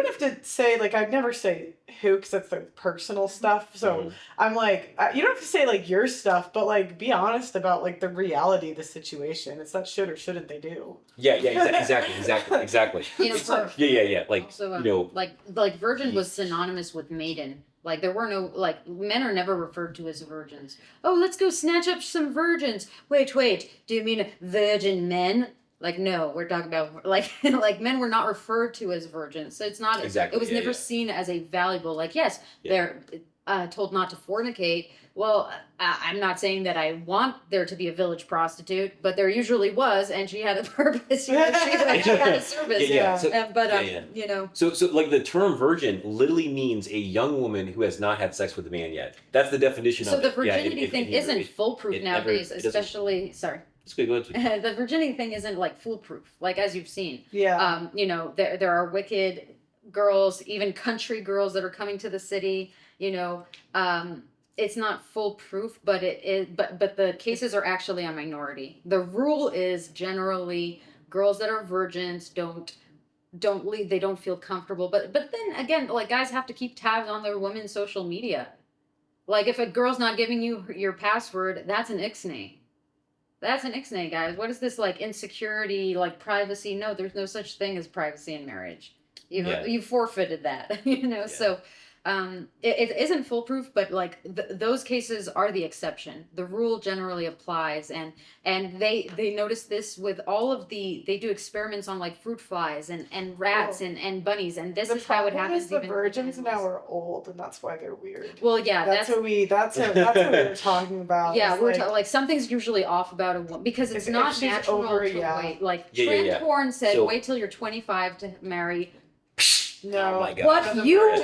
Speaker 3: have to say like, I'd never say who because that's their personal stuff. So I'm like, you don't have to say like your stuff, but like be honest about like the reality of the situation. It's not should or shouldn't they do.
Speaker 1: Yeah. Exactly.
Speaker 2: You know,
Speaker 1: Yeah. Like
Speaker 2: also,
Speaker 1: you know,
Speaker 2: like virgin was synonymous with maiden. Like there were no like men are never referred to as virgins. Oh, let's go snatch up some virgins. Wait. Do you mean virgin men? Like no, we're talking about like like men were not referred to as virgins. So it's not
Speaker 1: exactly.
Speaker 2: It was never seen as a valuable. Like yes, they're told not to fornicate. Well, I'm not saying that I want there to be a village prostitute, but there usually was, and she had a purpose. She had a service.
Speaker 1: Yeah. So,
Speaker 2: you know.
Speaker 1: So like the term virgin literally means a young woman who has not had sex with a man yet. That's the definition of it.
Speaker 2: So the virginity thing isn't foolproof nowadays, especially. Sorry.
Speaker 1: It's good. Go ahead.
Speaker 2: The virginity thing isn't like foolproof, like as you've seen.
Speaker 3: Yeah.
Speaker 2: You know, there are wicked girls, even country girls that are coming to the city. You know, it's not foolproof, but it is. But the cases are actually a minority. The rule is generally girls that are virgins don't leave. They don't feel comfortable. But then again, like guys have to keep tabs on their women's social media. Like if a girl's not giving you your password, that's an ixnay. That's an ixnay, guys. What is this like insecurity, like privacy? No, there's no such thing as privacy in marriage. You forfeited that, you know. Yeah. So it isn't foolproof, but like those cases are the exception. The rule generally applies, and they notice this with all of they do experiments on like fruit flies and rats and bunnies, and this is how it happens.
Speaker 3: The virgins now are old, and that's why they're weird.
Speaker 2: Well, yeah,
Speaker 3: that's what we were talking about.
Speaker 2: Yeah, we're like something's usually off about a woman because it's not natural to wait. Like Trent Horn said, wait till you're 25 to marry.
Speaker 3: No,
Speaker 1: oh my God.
Speaker 2: What you are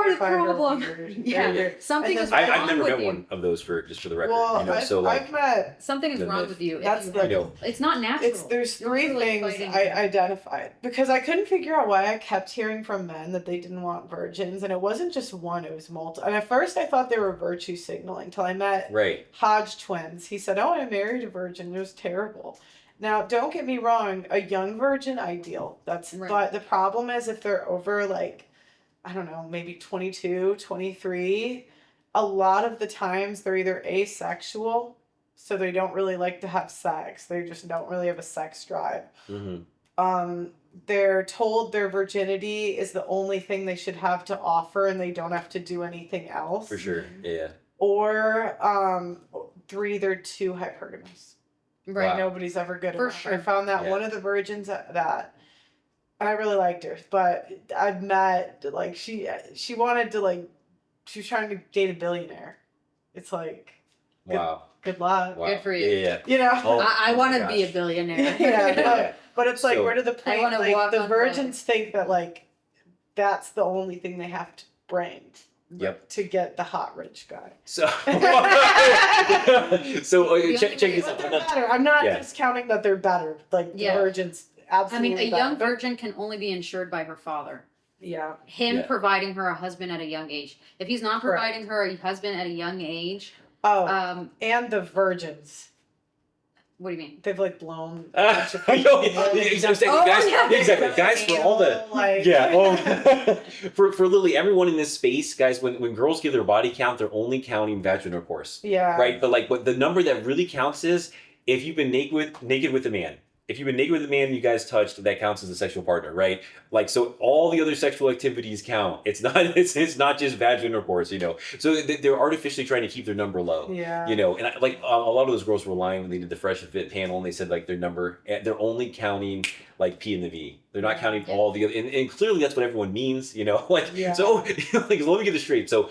Speaker 2: the problem. Yeah, something is wrong with you.
Speaker 1: I've never met one of those for the record.
Speaker 3: Well,
Speaker 1: you know,
Speaker 3: I've met
Speaker 2: something is wrong with you.
Speaker 3: That's
Speaker 2: it's not natural.
Speaker 3: There's 3 things I identified because I couldn't figure out why I kept hearing from men that they didn't want virgins, and it wasn't just one; it was multiple. And at first, I thought they were virtue signaling until I met Hodge twins. He said, "Oh, I married a virgin. It was terrible." Now, don't get me wrong, a young virgin, ideal. But the problem is if they're over, like, I don't know, maybe 22, 23, a lot of the times they're either asexual, so they don't really like to have sex. They just don't really have a sex drive. Mm-hmm. They're told their virginity is the only thing they should have to offer and they don't have to do anything else.
Speaker 1: For sure, yeah.
Speaker 3: Or 3, they're too hypergamous. Right, wow. Nobody's ever good enough. Sure. I found that one of the virgins that I really liked her, but I've met like she wanted to like she was trying to date a billionaire. It's like
Speaker 1: wow,
Speaker 3: good luck,
Speaker 2: wow. Good for you.
Speaker 1: Yeah.
Speaker 3: You know,
Speaker 2: I want to be a billionaire.
Speaker 3: but it's like where do the point? Like the virgins think that like that's the only thing they have to bring.
Speaker 1: Yep.
Speaker 3: To get the hot rich guy.
Speaker 1: So, check this out.
Speaker 3: I'm not discounting that they're better. Like the virgins, absolutely.
Speaker 2: I mean, a young virgin can only be insured by her father.
Speaker 3: Yeah.
Speaker 2: Him providing her a husband at a young age. If he's not providing her a husband at a young age.
Speaker 3: And the virgins.
Speaker 2: What do you mean?
Speaker 3: They've like blown.
Speaker 1: Exactly. Guys, for all the for literally everyone in this space, guys, when girls give their body count, they're only counting vaginal intercourse.
Speaker 3: Yeah.
Speaker 1: Right. But the number that really counts is if you've been naked with a man. If you've been naked with a man you guys touched, that counts as a sexual partner, right? Like, so all the other sexual activities count. It's not just vaginal intercourse, you know. So they're artificially trying to keep their number low.
Speaker 3: Yeah.
Speaker 1: You know, and a lot of those girls were lying when they did the Fresh and Fit panel, and they said like they're only counting like P and the V. They're not counting all the other, and clearly that's what everyone means, like, so, like, let me get this straight. So,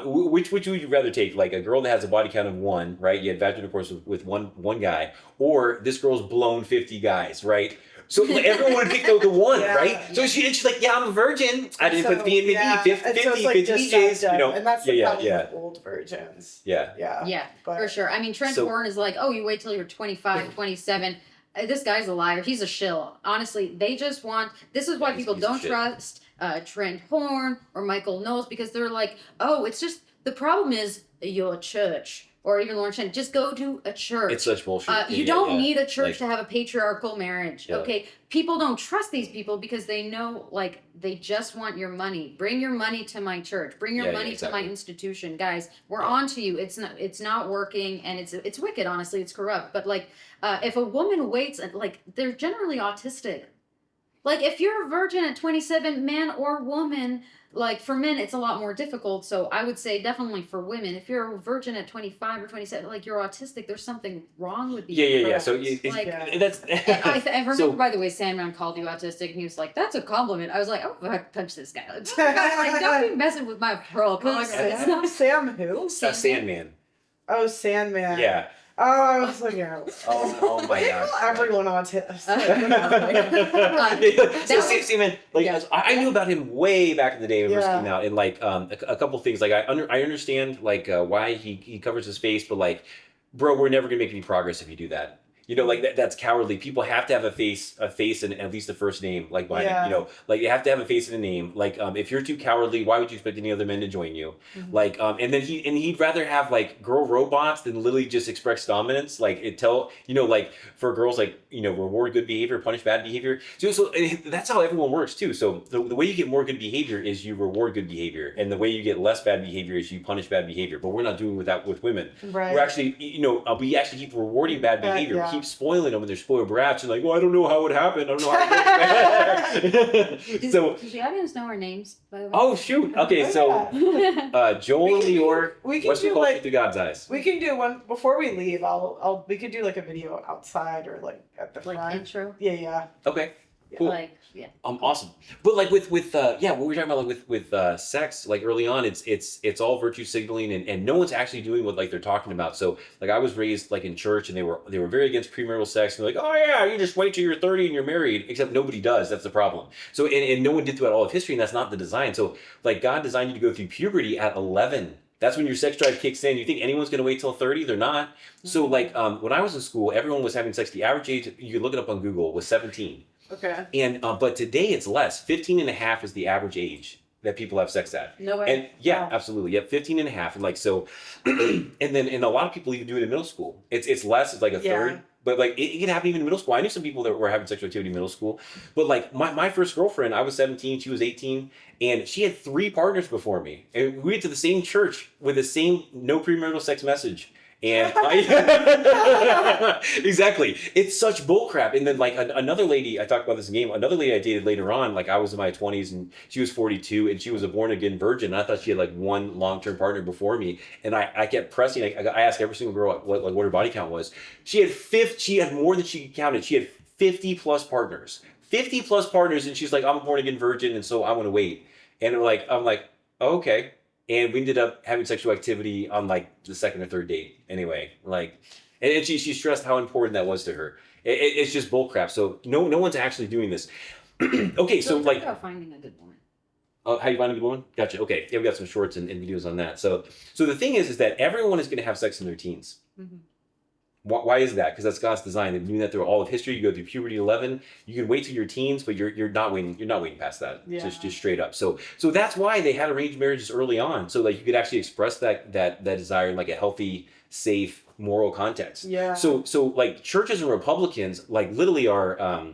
Speaker 1: which would you rather take? Like a girl that has a body count of 1, right? You had vaginal intercourse with one guy, or this girl's blown 50 guys, right? So like, everyone would pick the one, right? So she's like, yeah, I'm a virgin. I didn't put the P in the V, 50 DJs,
Speaker 4: and that's the problem with old virgins.
Speaker 2: Yeah,
Speaker 4: but,
Speaker 2: for sure. I mean, Trent Horn is like, oh, you wait till you're 25, 27. This guy's a liar. He's a shill. Honestly, they just want. This is why people don't trust Trent Horn or Michael Knowles, because they're like, oh, it's just the problem is your church. Or even Lauren Shannon, just go to a church.
Speaker 1: It's such bullshit.
Speaker 2: You don't need a church to have a patriarchal marriage, okay? People don't trust these people because they know, like, they just want your money. Bring your money to my church. Bring your money to my institution, guys. We're on to you. It's not working, and it's wicked. Honestly, it's corrupt. But like, if a woman waits, like, they're generally autistic. Like, if you're a virgin at 27, man or woman. Like, for men, it's a lot more difficult. So I would say definitely for women, if you're a virgin at 25 or 27, like, you're autistic, there's something wrong with you.
Speaker 1: Yeah. So that's.
Speaker 2: I remember, by the way, Sandman called you autistic, and he was like, "That's a compliment." I was like, "Oh, I punch this guy!" Like, don't be messing with my pearl. It's not
Speaker 4: Sam who?
Speaker 1: Sandman.
Speaker 4: Oh, Sandman.
Speaker 1: Yeah.
Speaker 4: Oh, I was like,
Speaker 1: oh my god.
Speaker 4: Everyone autistic.
Speaker 1: See, man, like I knew about him way back in the day when he first came out, and like a couple things. Like I understand like why he covers his face, but like, bro, we're never gonna make any progress if you do that. Like that's cowardly. People have to have a face, and at least a first name, like behind it. Like you have to have a face and a name. Like if you're too cowardly, why would you expect any other men to join you? Mm-hmm. Like and then he'd rather have like girl robots than literally just express dominance. Like like for girls, like reward good behavior, punish bad behavior. So that's how everyone works too. So the way you get more good behavior is you reward good behavior, and the way you get less bad behavior is you punish bad behavior. But we're not doing that with women. Right. We're actually we actually keep rewarding bad behavior. Keep spoiling them, and they're spoiled brats, and like, well, I don't know how it happened. I don't know how it
Speaker 2: Does the audience know our names, by the way?
Speaker 1: Oh shoot. Okay, so Joel and Lior, what's your culture through God's eyes?
Speaker 4: We can do one before we leave. We could do like a video outside or like at the front.
Speaker 2: Like intro.
Speaker 4: Yeah.
Speaker 1: Okay. Cool. Awesome. But like with what we were talking about, like with sex, like early on, it's all virtue signaling, and no one's actually doing what like they're talking about. So like I was raised like in church, and they were very against premarital sex, and they're like, oh yeah, you just wait till you're 30 and you're married. Except nobody does. That's the problem. So and no one did throughout all of history, and that's not the design. So like God designed you to go through puberty at 11. That's when your sex drive kicks in. You think anyone's going to wait till 30? They're not. So like when I was in school, everyone was having sex. The average age, you could look it up on Google, was 17.
Speaker 4: Okay.
Speaker 1: And but today it's less. 15 and a half is the average age that people have sex at.
Speaker 4: No way.
Speaker 1: And absolutely. Yep, 15 and a half. And like so and a lot of people even do it in middle school. It's less, it's like a third. But like it can happen even in middle school. I knew some people that were having sexual activity in middle school. But like my first girlfriend, I was 17, she was 18, and she had 3 partners before me. And we went to the same church with the same no premarital sex message. And exactly, it's such bullcrap. And then like another lady, I talked about this in game. Another lady I dated later on, like I was in my 20s and she was 42, and she was a born again virgin. And I thought she had like one long-term partner before me, and I kept pressing. I asked every single girl what her body count was. She had more than she could count. She had 50 plus partners, and she's like, I'm a born again virgin, and so I want to wait. And I'm like, oh, okay. And we ended up having sexual activity on like the second or third date. Anyway, like, and she stressed how important that was to her. It's just bullcrap. So no one's actually doing this. Okay, so like
Speaker 2: about finding a good woman.
Speaker 1: How you find a good woman? Gotcha. Okay, yeah, we got some shorts and videos on that. So the thing is that everyone is going to have sex in their teens. Mm-hmm. Why is that? Because that's God's design. They've been doing that through all of history. You go through puberty 11. You can wait till your teens, but you're not waiting. You're not waiting past that. Yeah. Just straight up. So that's why they had arranged marriages early on, so like you could actually express that desire in like a healthy, safe, moral context.
Speaker 4: Yeah.
Speaker 1: So like churches and Republicans like literally are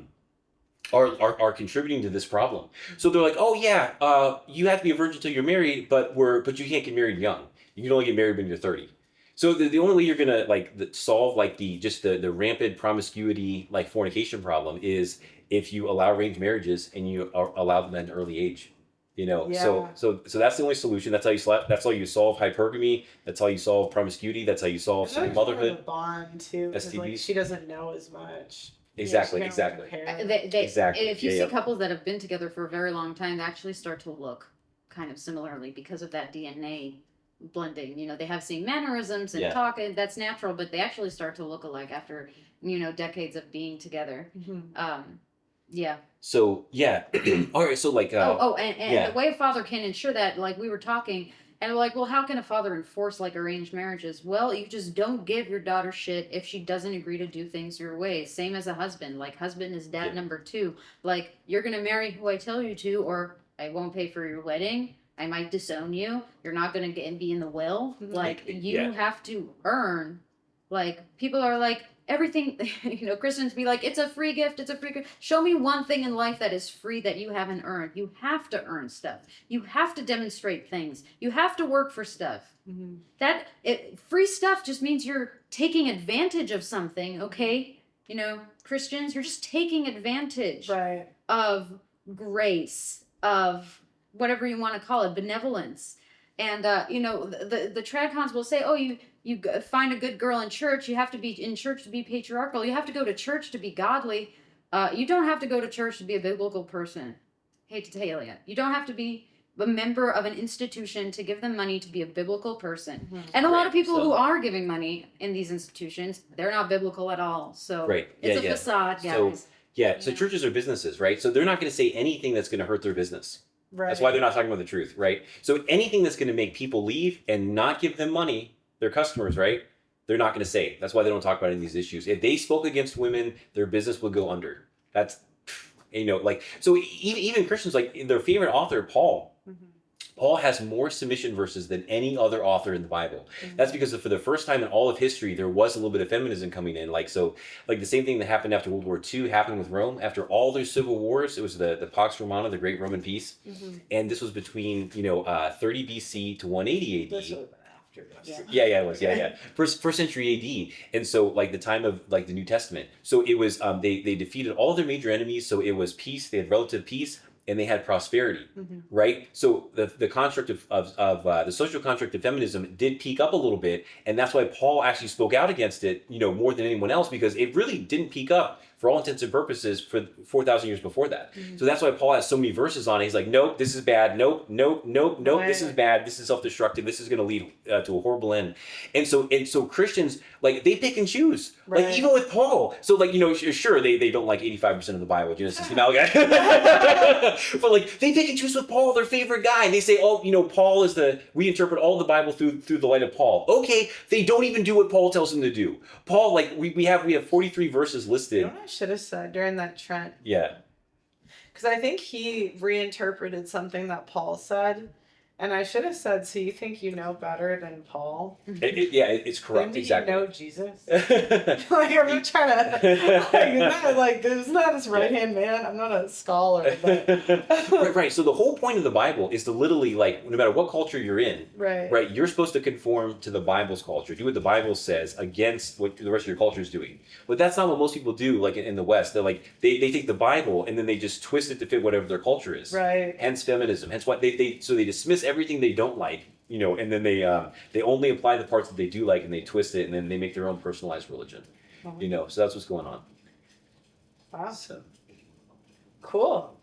Speaker 1: contributing to this problem. So they're like, oh yeah, you have to be a virgin until you're married, but you can't get married young. You can only get married when you're 30. So the only way you're gonna like solve like the rampant promiscuity like fornication problem is if you allow arranged marriages and you allow them at an early age. So that's the only solution. That's how you solve hypergamy. That's how you solve promiscuity. That's how you solve motherhood.
Speaker 4: Bond too.
Speaker 1: STDs.
Speaker 4: Like, she doesn't know as much.
Speaker 1: Exactly.
Speaker 3: Yeah,
Speaker 1: Exactly. Exactly.
Speaker 2: If you see couples that have been together for a very long time, they actually start to look kind of similarly because of that DNA blending. You know, they have same mannerisms and talk, and that's natural, but they actually start to look alike after, you know, decades of being together. Yeah.
Speaker 1: So yeah. All right. So like.
Speaker 2: And the way a father can ensure that, like we were talking, and we're like, well, how can a father enforce like arranged marriages? Well, you just don't give your daughter shit if she doesn't agree to do things your way. Same as a husband. Like husband is dad number 2. Like you're gonna marry who I tell you to, or I won't pay for your wedding. I might disown you. You're not gonna get and be in the will. Like you have to earn. Like people are like everything. You know, Christians be like, it's a free gift. It's a free gift. Show me one thing in life that is free that you haven't earned. You have to earn stuff. You have to demonstrate things. You have to work for stuff. Free stuff just means you're taking advantage of something. Okay, you know, Christians, you're just taking advantage of grace, of whatever you want to call it, benevolence. And you know, the tradcons will say, oh, you find a good girl in church. You have to be in church to be patriarchal. You have to go to church to be godly. You don't have to go to church to be a biblical person. Hate to tell you, you don't have to be a member of an institution to give them money to be a biblical person. And a lot of people who are giving money in these institutions, they're not biblical at all. So it's a facade, guys.
Speaker 1: So churches are businesses, right? So they're not going to say anything that's going to hurt their business. That's why they're not talking about the truth, right? So anything that's going to make people leave and not give them money, their customers, right? They're not going to say. That's why they don't talk about any of these issues. If they spoke against women, their business would go under. That's, you know, like, so even Christians, like their favorite author, Paul. Paul has more submission verses than any other author in the Bible. That's because for the first time in all of history, there was a little bit of feminism coming in. Like, so, like the same thing that happened after World War II happened with Rome. After all their civil wars, it was the Pax Romana, the Great Roman Peace. And this was between, you know, 30 BC to 180 AD.
Speaker 4: This would have been after this.
Speaker 1: It was. First century AD. And so, like, the time of, like, the New Testament. So it was, they defeated all their major enemies. So it was peace. They had relative peace. And they had prosperity, right? So the construct of the social construct of feminism did peak up a little bit, and that's why Paul actually spoke out against it, you know, more than anyone else, because it really didn't peak up for all intents and purposes for 4,000 years before that. So that's why Paul has so many verses on it. He's like, nope, this is bad. Nope, this is bad. This is self-destructive. This is going to lead to a horrible end. And so Christians, like, they pick and choose, like even with Paul. So, like, you know, sure, they don't like 85% of the Bible, Genesis to Malachi, but like they pick and choose with Paul, their favorite guy. And they say, oh, you know, Paul is we interpret all the Bible through the light of Paul. Okay, they don't even do what Paul tells them to do. Paul, like, we have 43 verses listed.
Speaker 4: You know what I should have said during that Trent?
Speaker 1: Yeah.
Speaker 4: Because I think he reinterpreted something that Paul said. And I should have said, so you think you know better than Paul?
Speaker 1: It's corrupt. Exactly.
Speaker 4: Do you know Jesus? Like, I'm not trying to, like, this is not his right-hand man. I'm not a scholar. But...
Speaker 1: right. So the whole point of the Bible is to literally, like, no matter what culture you're in, right, you're supposed to conform to the Bible's culture. Do what the Bible says against what the rest of your culture is doing. But that's not what most people do, like, in the West. They're like, they take the Bible and then they just twist it to fit whatever their culture is.
Speaker 4: Right.
Speaker 1: Hence feminism. Hence why they dismiss everything they don't like, you know, and then they only apply the parts that they do like, and they twist it, and then they make their own personalized religion, you know. So that's what's going on.
Speaker 4: Wow.
Speaker 1: So.
Speaker 4: Cool.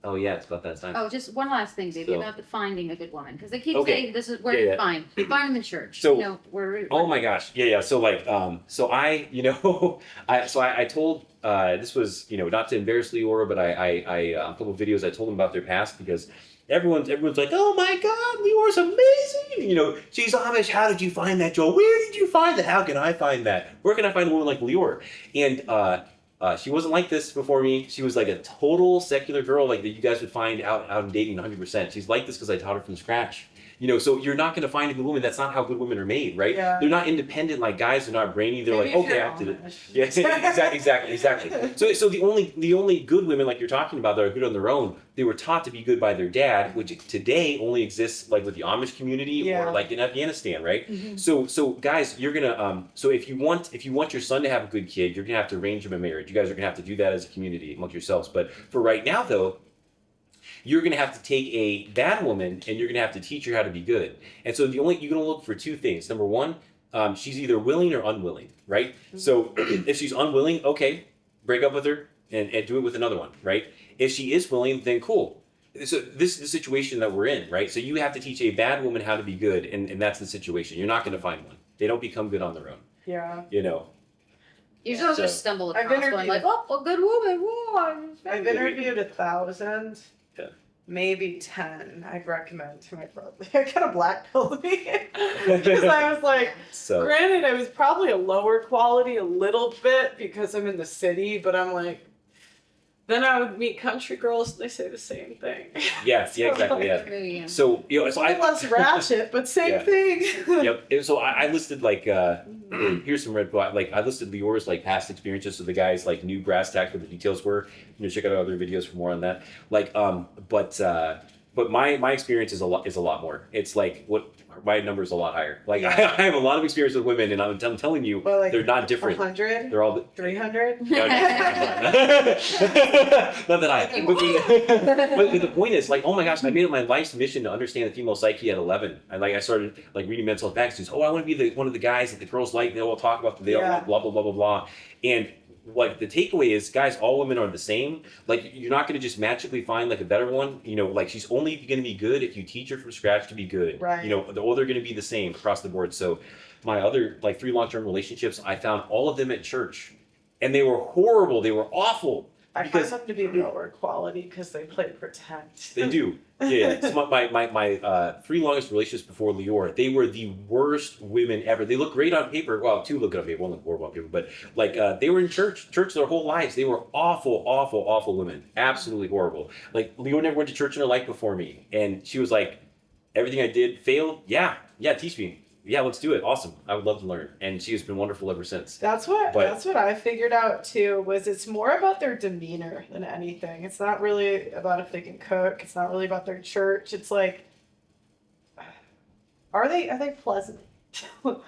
Speaker 1: Oh yeah, it's about that time.
Speaker 2: Oh, just one last thing, baby, about the finding a good woman, because they keep saying this is where you find them in church.
Speaker 1: So,
Speaker 2: you know, where
Speaker 1: oh my gosh, yeah. So like, so I, you know, I told this was, you know, not to embarrass Leora, but I a couple of videos I told them about their past, because everyone's like, oh my God, Leora's amazing. You know, she's Amish. How did you find that, Joel? Where did you find that? How can I find that? Where can I find a woman like Leora? And she wasn't like this before me. She was like a total secular girl, like that you guys would find out in dating 100%. She's like this because I taught her from scratch. You know, so you're not going to find a good woman. That's not how good women are made, right? Yeah. They're not independent like guys. They're not brainy. They're maybe like, okay, I have to do it. Yeah, exactly. So the only good women like you're talking about that are good on their own, they were taught to be good by their dad, which today only exists like with the Amish community or like in Afghanistan, right? So guys, you're gonna so if you want your son to have a good kid, you're gonna have to arrange him a marriage. You guys are gonna have to do that as a community amongst yourselves. But for right now, though, you're going to have to take a bad woman and you're going to have to teach her how to be good. And so you're going to look for two things. Number one, she's either willing or unwilling, right? So if she's unwilling, okay, break up with her and do it with another one, right? If she is willing, then cool. So this is the situation that we're in, right? So you have to teach a bad woman how to be good, and that's the situation. You're not going to find one. They don't become good on their own.
Speaker 4: Yeah.
Speaker 1: You know.
Speaker 2: Usually just stumble
Speaker 4: I've
Speaker 2: across one
Speaker 4: interviewed-
Speaker 2: like, oh, a good woman. Whoa,
Speaker 4: I've interviewed 1,000.
Speaker 1: Yeah.
Speaker 4: Maybe 10 I'd recommend to my brother. I kind of blackpilled me because I was like,
Speaker 1: So
Speaker 4: granted, I was probably a lower quality a little bit because I'm in the city, but I'm like, then I would meet country girls and they say the same thing.
Speaker 1: yeah, exactly, yeah.
Speaker 2: Yeah.
Speaker 1: So so
Speaker 4: It's less ratchet, but same
Speaker 1: Yeah.
Speaker 4: thing.
Speaker 1: Yep. So I listed like here's some red flag. Like I listed Lior's like past experiences, so the guys like knew brass tacks what the details were. Check out other videos for more on that. Like but my experience is a lot more. It's like what my number is a lot higher. Like I have a lot of experience with women, and I'm telling you,
Speaker 4: Well, like
Speaker 1: they're not different.
Speaker 4: 100,
Speaker 1: They're all
Speaker 4: 300.
Speaker 1: not that high. But the point is, like, oh my gosh, I made it my life's mission to understand the female psyche at 11. I started like reading mental health magazines. Oh, I want to be one of the guys that the girls like. They all talk about. They all blah blah blah blah blah. And like the takeaway is, guys, all women are the same. Like you're not going to just magically find like a better one. Like she's only going to be good if you teach her from scratch to be good.
Speaker 4: Right.
Speaker 1: Or they're going to be the same across the board. So my other like 3 long-term relationships, I found all of them at church, and they were horrible. They were awful.
Speaker 4: I
Speaker 1: Because-
Speaker 4: find them to be lower quality because they play protect.
Speaker 1: They do. Yeah. So my 3 longest relationships before Lior, they were the worst women ever. They look great on paper. Well, 2 look good on paper, 1 look horrible on paper. But like they were in church their whole lives. They were awful women. Absolutely horrible. Like Lior never went to church in her life before me, and she was like, everything I did failed. Yeah, teach me. Yeah, let's do it. Awesome. I would love to learn. And she has been wonderful ever since.
Speaker 4: That's what I figured out too, was it's more about their demeanor than anything. It's not really about if they can cook. It's not really about their church. It's like, are they pleasant?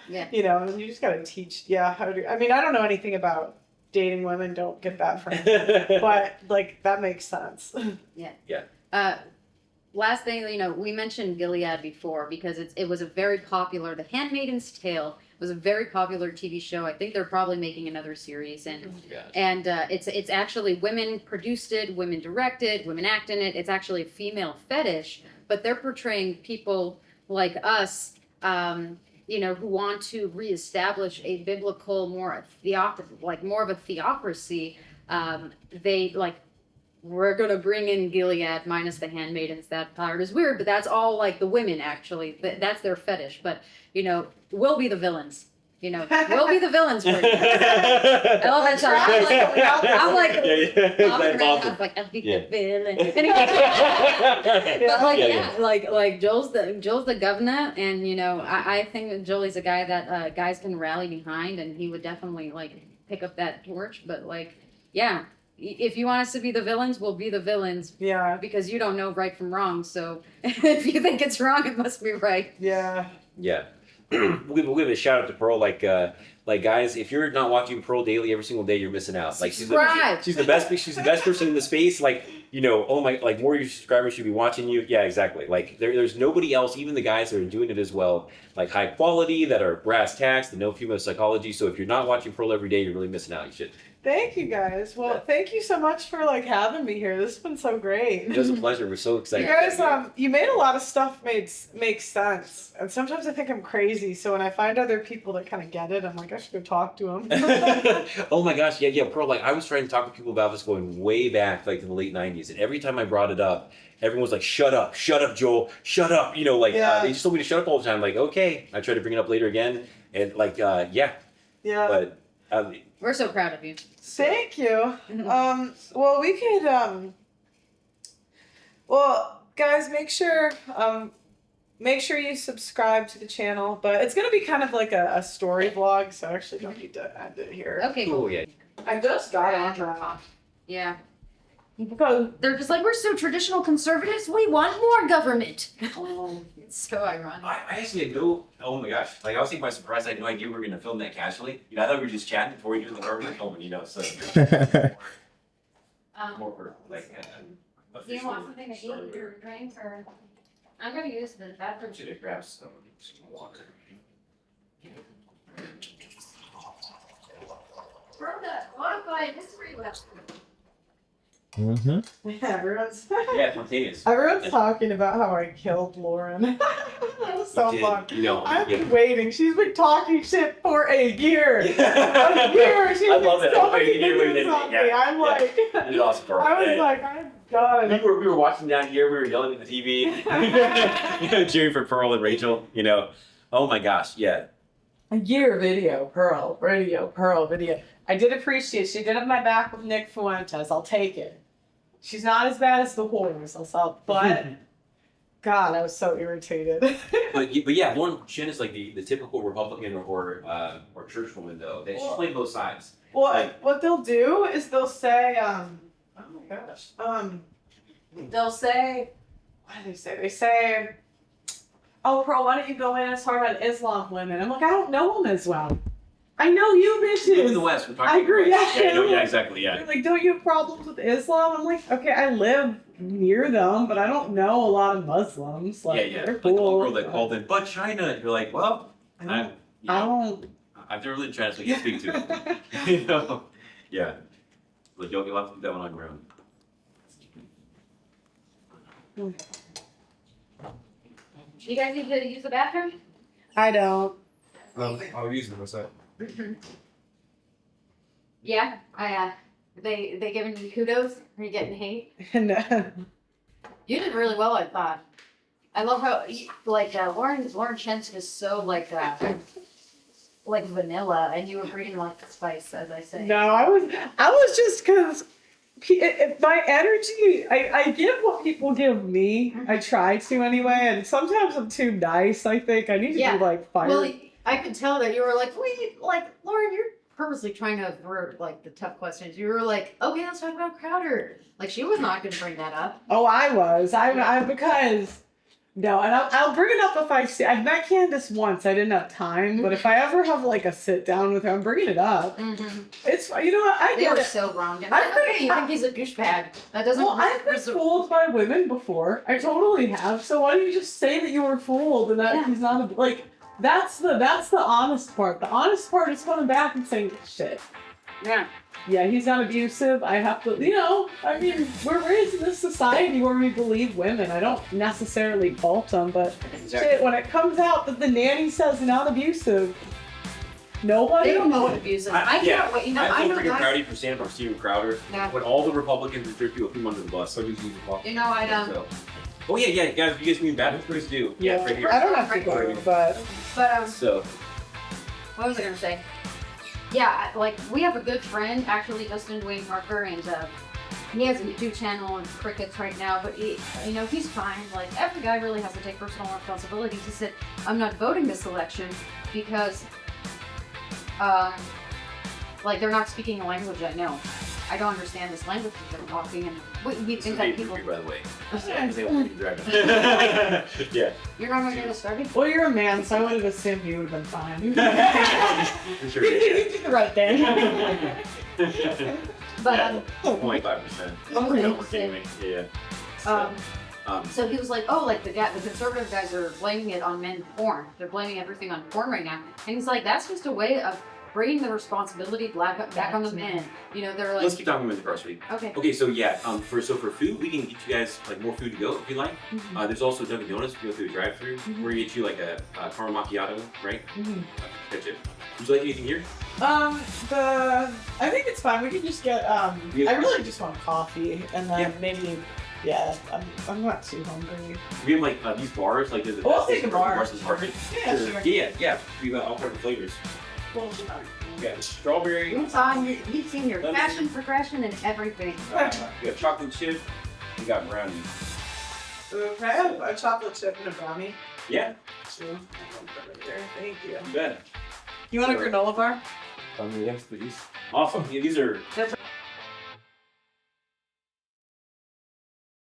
Speaker 2: Yeah.
Speaker 4: And you just gotta teach. Yeah, how to do. I mean, I don't know anything about dating women. Don't get that from me. But like that makes sense.
Speaker 2: Last thing, we mentioned Gilead before because it was a very popular, The Handmaid's Tale was a very popular TV show. I think they're probably making another series, and it's actually women produced it, women directed, women act in it. It's actually a female fetish, but they're portraying people like us, who want to reestablish a biblical, more of a theocracy. We're going to bring in Gilead minus the handmaidens. That part is weird, but that's all like the women actually. That's their fetish. But, we'll be the villains. We'll be the villains for you. I love that song. I'm like,
Speaker 1: That's awesome.
Speaker 2: I'll be the villain. But like Joel's the governor, and I think that Joel's a guy that guys can rally behind, and he would definitely like pick up that torch. But if you want us to be the villains, we'll be the villains.
Speaker 4: Yeah.
Speaker 2: Because you don't know right from wrong. So if you think it's wrong, it must be right.
Speaker 4: Yeah.
Speaker 1: Yeah. We'll give a shout out to Pearl. Like guys, if you're not watching Pearl daily every single day, you're missing out. Like she's the best. She's the best person in the space. Like oh my, like more of your subscribers should be watching you. Yeah, exactly. Like there's nobody else, even the guys that are doing it as well, like high quality, that are brass tacks, that know female psychology. So if you're not watching Pearl every day, you're really missing out. You should.
Speaker 4: Thank you guys. Well, thank you so much for having me here. This has been so great.
Speaker 1: It was a pleasure. We're so excited.
Speaker 4: You guys, you made a lot of stuff make sense, and sometimes I think I'm crazy. So when I find other people that kind of get it, I'm like, I should go talk to them.
Speaker 1: Oh my gosh, yeah, Pearl. Like I was trying to talk to people about this going way back, like in the late '90s, and every time I brought it up, everyone was like, "Shut up, Joel, shut up." They just told me to shut up all the time. Like, okay, I tried to bring it up later again, and yeah. But
Speaker 2: we're so proud of you.
Speaker 4: Thank you. Well, we could. Well, guys, make sure you subscribe to the channel. But it's gonna be kind of like a story vlog, so I actually don't need to end it here.
Speaker 2: Okay, cool.
Speaker 1: Yeah.
Speaker 4: I just got on that.
Speaker 2: Yeah.
Speaker 4: Because
Speaker 2: They're just like, we're so traditional conservatives, we want more government. It's so ironic.
Speaker 1: I actually had no. Oh my gosh! Like I was thinking by surprise, I had no idea we were going to film that casually. I thought we were just chatting before we do the government filming. So. More like.
Speaker 2: Do you want something to eat or drink, or I'm gonna use the bathroom.
Speaker 1: Should I grab some water?
Speaker 2: Bro, that qualified. by mystery lesson.
Speaker 1: Mm-hmm.
Speaker 4: Everyone's
Speaker 1: Yeah, spontaneous.
Speaker 4: everyone's talking about how I killed Lauren. That was so fun.
Speaker 1: You know,
Speaker 4: I've been waiting. She's been talking shit for a year.
Speaker 1: Yeah.
Speaker 4: A year. She's
Speaker 1: I love
Speaker 4: been
Speaker 1: it.
Speaker 4: so
Speaker 1: I
Speaker 4: many
Speaker 1: knew we
Speaker 4: videos
Speaker 1: did it.
Speaker 4: on me.
Speaker 1: Yeah.
Speaker 4: I'm like,
Speaker 1: It's awesome, bro.
Speaker 4: I was
Speaker 1: Yeah.
Speaker 4: like, I'm done.
Speaker 1: We were watching down here. We were yelling at the TV. You know, cheering for Pearl and Rachel. You know, oh my gosh, yeah.
Speaker 4: A year video, Pearl, video. I did appreciate she did have my back with Nick Fuentes. I'll take it. She's not as bad as the whores, but God, I was so irritated.
Speaker 1: But yeah, Lauren Shin is like the typical Republican or churchwoman though. That she's playing both sides.
Speaker 4: Well, what they'll do is they'll say, oh my gosh, they'll say, what do they say? They say, oh, Pearl, why don't you go in and talk about Islam women? I'm like, I don't know them as well. I know you bitches.
Speaker 1: We live in the West. We're talking
Speaker 4: I agree.
Speaker 1: West.
Speaker 4: Yeah,
Speaker 1: Yeah, exactly. Yeah.
Speaker 4: They're like, don't you have problems with Islam? I'm like, okay, I live near them, but I don't know a lot of Muslims. Like,
Speaker 1: Yeah.
Speaker 4: they're
Speaker 1: Like the
Speaker 4: cool.
Speaker 1: girl that called in, but China. You're like, well,
Speaker 4: I don't.
Speaker 1: I've never lived in China, so I can't speak to it. You know? Yeah. Like you'll have to do that one on your own.
Speaker 2: You guys need to use the bathroom?
Speaker 4: I don't.
Speaker 5: I'll use it. What's that?
Speaker 2: Yeah, they giving you kudos? Are you getting hate?
Speaker 4: No.
Speaker 2: You did really well, I thought. I love how Lauren Shen's is so like vanilla, and you were breathing like the spice, as I say.
Speaker 4: No, I was just because my energy, I give what people give me. I try to anyway, and sometimes I'm too nice. I think I need to be like fire.
Speaker 2: Well, I could tell that you were like, wait, like Lauren, you're purposely trying to avert like the tough questions. You were like, okay, let's talk about Crowder. Like she was not going to bring that up.
Speaker 4: Oh, I was. I because. No, and I'll bring it up if I see. I've met Candace once. I didn't have time, but if I ever have like a sit down with her, I'm bringing it up.
Speaker 2: Mm-hmm.
Speaker 4: It's you know what I
Speaker 2: They
Speaker 4: get
Speaker 2: were
Speaker 4: it.
Speaker 2: so wrong. Okay, you think he's a douchebag? That doesn't.
Speaker 4: Well, I've been fooled by women before. I totally have. So why don't you just say that you were fooled and that he's not like that's the honest part. The honest part is coming back and saying shit.
Speaker 2: Yeah.
Speaker 4: Yeah, he's not abusive. I have to, I mean, we're raised in this society where we believe women. I don't necessarily fault them, but shit, when it comes out that the nanny says not abusive, nobody.
Speaker 2: They don't know what abusive. I can't wait.
Speaker 1: I feel freaking
Speaker 2: guys-
Speaker 1: proud of you for standing up for Steven Crowder.
Speaker 2: Yeah.
Speaker 1: When all the Republicans and third people threw him under the bus. So he's using the ball.
Speaker 2: I don't.
Speaker 1: So. Oh yeah, guys. If you guys need bathrooms, please do.
Speaker 4: Yeah,
Speaker 1: right here.
Speaker 4: I don't have to go, but.
Speaker 1: So.
Speaker 2: What was I gonna say? Yeah, like we have a good friend, actually, Justin Dwayne Parker, and he has a YouTube channel and crickets right now. But he's fine. Like every guy really has to take personal responsibility. He said, "I'm not voting this election because, they're not speaking a language I know. I don't understand this language that they're talking, and we think that people."
Speaker 1: By the way.
Speaker 2: Yeah.
Speaker 1: Yeah.
Speaker 2: You're not gonna get us started.
Speaker 4: Well, you're a man, so I would have assumed you would have been fine.
Speaker 1: For sure.
Speaker 4: You did the right thing.
Speaker 2: But
Speaker 1: 0.5%. Yeah.
Speaker 2: So he was like, oh, like the conservative guys are blaming it on men porn. They're blaming everything on porn right now. And he's like, that's just a way of bringing the responsibility back on the men. They're like.
Speaker 1: Let's keep talking about the grocery.
Speaker 2: Okay.
Speaker 1: Okay, so yeah, for food, we can get you guys like more food to go if you like.
Speaker 2: Mm-hmm.
Speaker 1: There's also Dunkin' Donuts. We go through a drive-through. We're gonna get you like a caramel macchiato, right? Catch it. Would you like anything here?
Speaker 4: I think it's fine. We can just get. I really just want coffee, and then maybe. Yeah, I'm not too hungry.
Speaker 1: We have like these bars, like there's a
Speaker 4: I'll take a bar.
Speaker 1: bars in the market.
Speaker 4: Yeah, sure.
Speaker 1: Yeah. We got all kinds of flavors. We got strawberry.
Speaker 2: You've seen your fashion progression and everything.
Speaker 1: We got chocolate chip. We got brownies.
Speaker 4: Can I have a chocolate chip and a brownie?
Speaker 1: Yeah.
Speaker 4: Sure. Thank you.
Speaker 1: You bet.
Speaker 4: You want a granola bar?
Speaker 5: Yes, please.
Speaker 1: Awesome. Yeah, these are